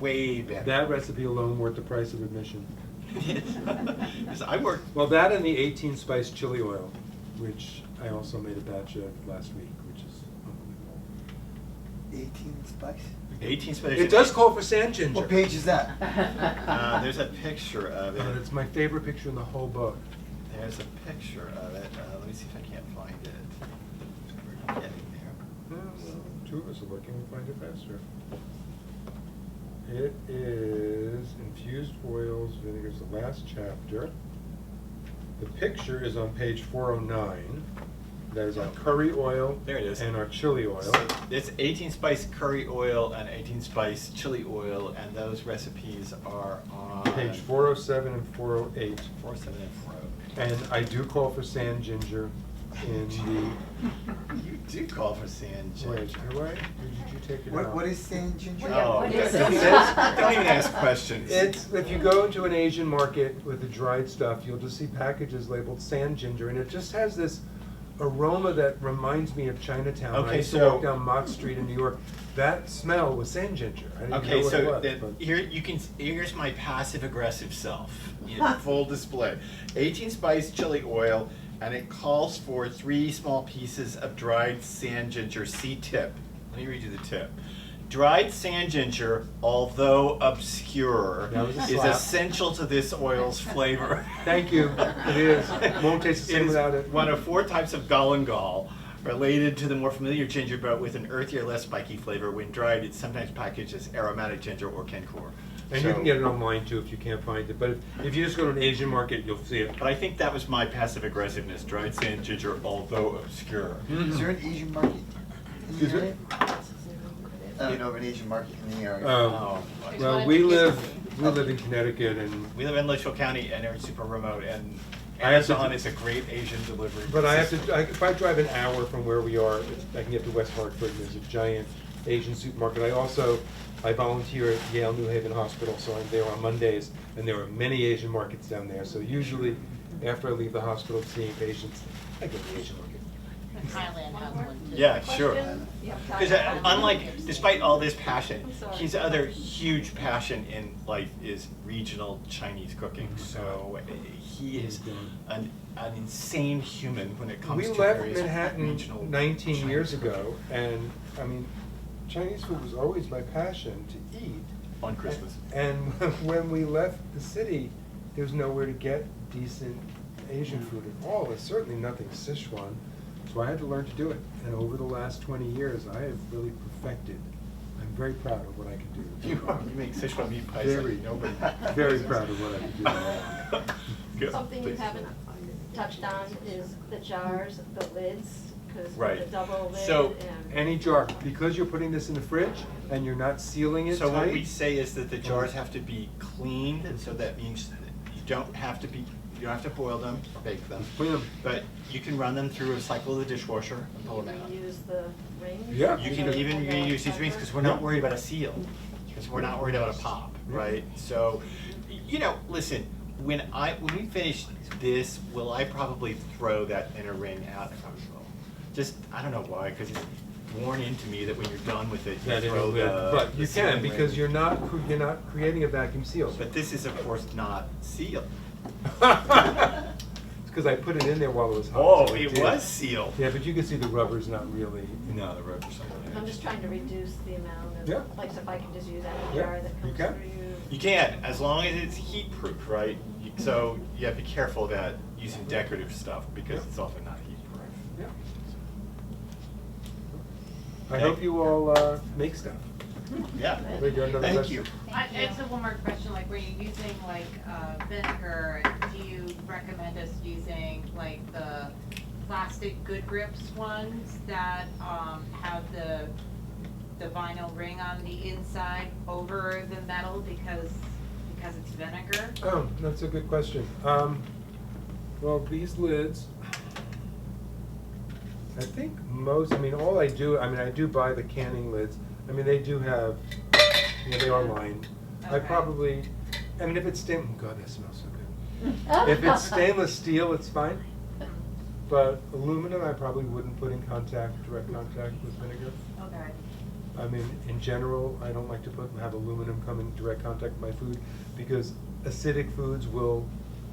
Speaker 3: way better.
Speaker 2: That recipe alone worth the price of admission.
Speaker 3: Because I worked,
Speaker 2: Well, that and the 18 spice chili oil, which I also made a batch of last week, which is unbelievable.
Speaker 5: 18 spice?
Speaker 3: 18 special.
Speaker 2: It does call for sand ginger.
Speaker 5: What page is that?
Speaker 3: There's a picture of it.
Speaker 2: It's my favorite picture in the whole book.
Speaker 3: There's a picture of it. Let me see if I can't find it. We're getting there.
Speaker 2: Well, 2 of us are looking, we'll find it faster. It is infused oils, vinegars, the last chapter. The picture is on page 409. That is our curry oil.
Speaker 3: There it is.
Speaker 2: And our chili oil.
Speaker 3: So it's 18 spice curry oil and 18 spice chili oil, and those recipes are on
Speaker 2: Page 407 and 408.
Speaker 3: 407 and 408.
Speaker 2: And I do call for sand ginger in the,
Speaker 3: You do call for sand ginger.
Speaker 2: wait, do I? Or did you take it out?
Speaker 5: What is sand ginger?
Speaker 3: Oh,
Speaker 9: What is
Speaker 3: don't
Speaker 9: it?
Speaker 3: even ask questions.
Speaker 2: It's, if you go into an Asian market with the dried stuff, you'll just see packages labeled sand ginger, and it just has this aroma that reminds me of Chinatown. When I
Speaker 3: Okay,
Speaker 2: used to
Speaker 3: so-
Speaker 2: walk down Mott Street in New York. That smell was sand ginger. I didn't
Speaker 3: Okay,
Speaker 2: know what it
Speaker 3: so
Speaker 2: was,
Speaker 3: then
Speaker 2: but-
Speaker 3: here's my passive aggressive self in full display. 18 spice chili oil, and it calls for 3 small pieces of dried sand ginger C-tip. Let me read you the tip. Dried sand ginger, although obscure,
Speaker 2: That was a
Speaker 3: is
Speaker 2: slap.
Speaker 3: essential to this oil's flavor.
Speaker 2: Thank you. It is. Won't taste the same
Speaker 3: is
Speaker 2: without it.
Speaker 3: one of 4 types of galangal, related to the more familiar ginger, but with an earthier, less spiky flavor. When dried, it's sometimes packaged as aromatic ginger or Kencor.
Speaker 2: And you can get it online too if you can't find it. But if you just go to an Asian market, you'll see it.
Speaker 3: But I think that was my passive aggressiveness, dried sand ginger, although obscure.
Speaker 5: Is there an Asian market in
Speaker 2: Excuse
Speaker 5: the
Speaker 2: me?
Speaker 5: area? An Asian market in the area.
Speaker 3: Oh,
Speaker 2: Well, we live we live in Connecticut and,
Speaker 3: We live in Litchfield County and they're super remote, and
Speaker 2: I have to
Speaker 3: Amazon
Speaker 2: do-
Speaker 3: is a great Asian delivery
Speaker 2: but I have
Speaker 3: system.
Speaker 2: to, if I drive an hour from where we are, I can get to West Hartford, and there's a giant Asian supermarket. I volunteer at Yale New Haven Hospital, so I'm there on Mondays, and there are many Asian markets down there. So usually, after I leave the hospital seeing patients, I go to the Asian market.
Speaker 10: Thailand has one too.
Speaker 3: Yeah, sure.
Speaker 7: Question? Yeah,
Speaker 3: Because
Speaker 7: Tyler.
Speaker 3: unlike, despite all this passion,
Speaker 7: I'm sorry.
Speaker 3: his other huge passion in life is regional Chinese cooking. So he is an insane human when it comes
Speaker 2: We
Speaker 3: to
Speaker 2: left
Speaker 3: various
Speaker 2: Manhattan
Speaker 3: regional
Speaker 2: 19
Speaker 3: Chinese
Speaker 2: years
Speaker 3: cooking.
Speaker 2: ago, and, I mean, Chinese food was always my passion to eat.
Speaker 3: On Christmas.
Speaker 2: And when we left the city, there was nowhere to get decent Asian food at all, and certainly nothing Sichuan. So I had to learn to do it. And over the last 20 years, I have really perfected. I'm very proud of what I can do.
Speaker 3: You make Sichuan meat pies
Speaker 2: Very,
Speaker 3: like nobody.
Speaker 2: very proud of what I can do.
Speaker 3: Good.
Speaker 7: Something you
Speaker 3: Please.
Speaker 7: haven't touched on is the jars, the lids, because
Speaker 3: Right.
Speaker 7: the double lid
Speaker 3: So,
Speaker 7: and.
Speaker 2: Any jar, because you're putting this in the fridge and you're not sealing it
Speaker 3: So what we
Speaker 2: tight.
Speaker 3: say is that the jars have to be cleaned, and so that means that you don't have to boil them or bake them.
Speaker 2: Clean 'em.
Speaker 3: But you can run them through a cycle of the dishwasher and pull them out.
Speaker 7: Use the rings.
Speaker 2: Yeah.
Speaker 3: You can even reuse these rings because we're not worried about a seal, because we're not worried about a pop, right? So, listen, when we finish this, will I probably throw that inner ring out? I probably will. Just, I don't know why, because it's worn into me that when you're done with it,
Speaker 2: That
Speaker 3: you
Speaker 2: inner
Speaker 3: throw
Speaker 2: lid,
Speaker 3: the.
Speaker 2: but you
Speaker 3: the sealing
Speaker 2: can, because
Speaker 3: ring.
Speaker 2: you're not creating a vacuum seal.
Speaker 3: But this is, of course, not sealed.
Speaker 2: It's because I put it in there while it was hot.
Speaker 3: Oh,
Speaker 2: so
Speaker 3: it
Speaker 2: did.
Speaker 3: was sealed.
Speaker 2: Yeah, but you can see the rubber's not really.
Speaker 3: No, the rubber's not.
Speaker 7: I'm just trying to reduce the amount of,
Speaker 2: Yeah.
Speaker 7: like, so if I can just use any
Speaker 2: Yeah,
Speaker 7: jar that
Speaker 2: you
Speaker 7: comes
Speaker 2: can.
Speaker 7: through you.
Speaker 3: You can, as long as it's heat proof, right? So you have to be careful about using decorative stuff because it's often not heat proof.
Speaker 2: Yeah. I hope you all make stuff.
Speaker 3: Yeah.
Speaker 2: Wait, you have another
Speaker 3: Thank
Speaker 2: question?
Speaker 3: you.
Speaker 10: I just have one more question, like, were you using like vinegar, do you recommend us using like the plastic Good Grips ones that have the vinyl ring on the inside over the metal because it's vinegar?
Speaker 2: Oh, that's a good question. Well, these lids, I think all I do buy the canning lids. I mean, they do have, they are lined. I
Speaker 10: Okay.
Speaker 2: probably, if it's stainless, God, that smells so good. If it's stainless steel, it's fine. But aluminum, I probably wouldn't put in direct contact with vinegar.
Speaker 10: Okay.
Speaker 2: I mean, in general, I don't like to have aluminum come in direct contact with my food because acidic foods will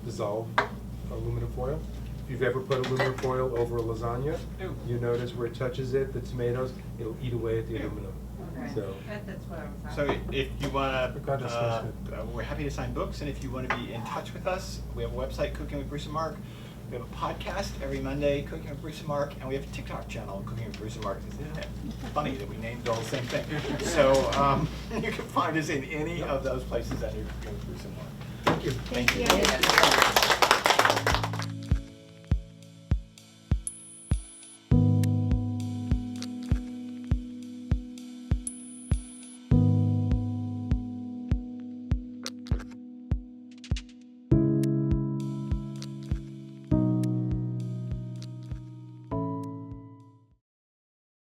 Speaker 2: dissolve aluminum foil. If you've ever put aluminum foil over a lasagna,
Speaker 3: Ew.
Speaker 2: you notice where it touches it, the tomatoes, it'll eat away at the
Speaker 3: Ew.
Speaker 2: aluminum.
Speaker 10: Okay.
Speaker 2: So,
Speaker 10: That's what I was
Speaker 3: So
Speaker 10: asking.
Speaker 3: if you wanna,
Speaker 2: God, that smells
Speaker 3: we're happy to sign books, and if you wanna be in touch with us, we have a website, Cooking with Bruce and Mark. We have a podcast every Monday, Cooking with Bruce and Mark, and we have a TikTok channel, Cooking with Bruce and Mark. Isn't it funny that we named all the same thing? So, you can find us in any of those places under Cooking with Bruce and Mark.
Speaker 2: thank you.
Speaker 3: Thank you.
Speaker 7: Thank you.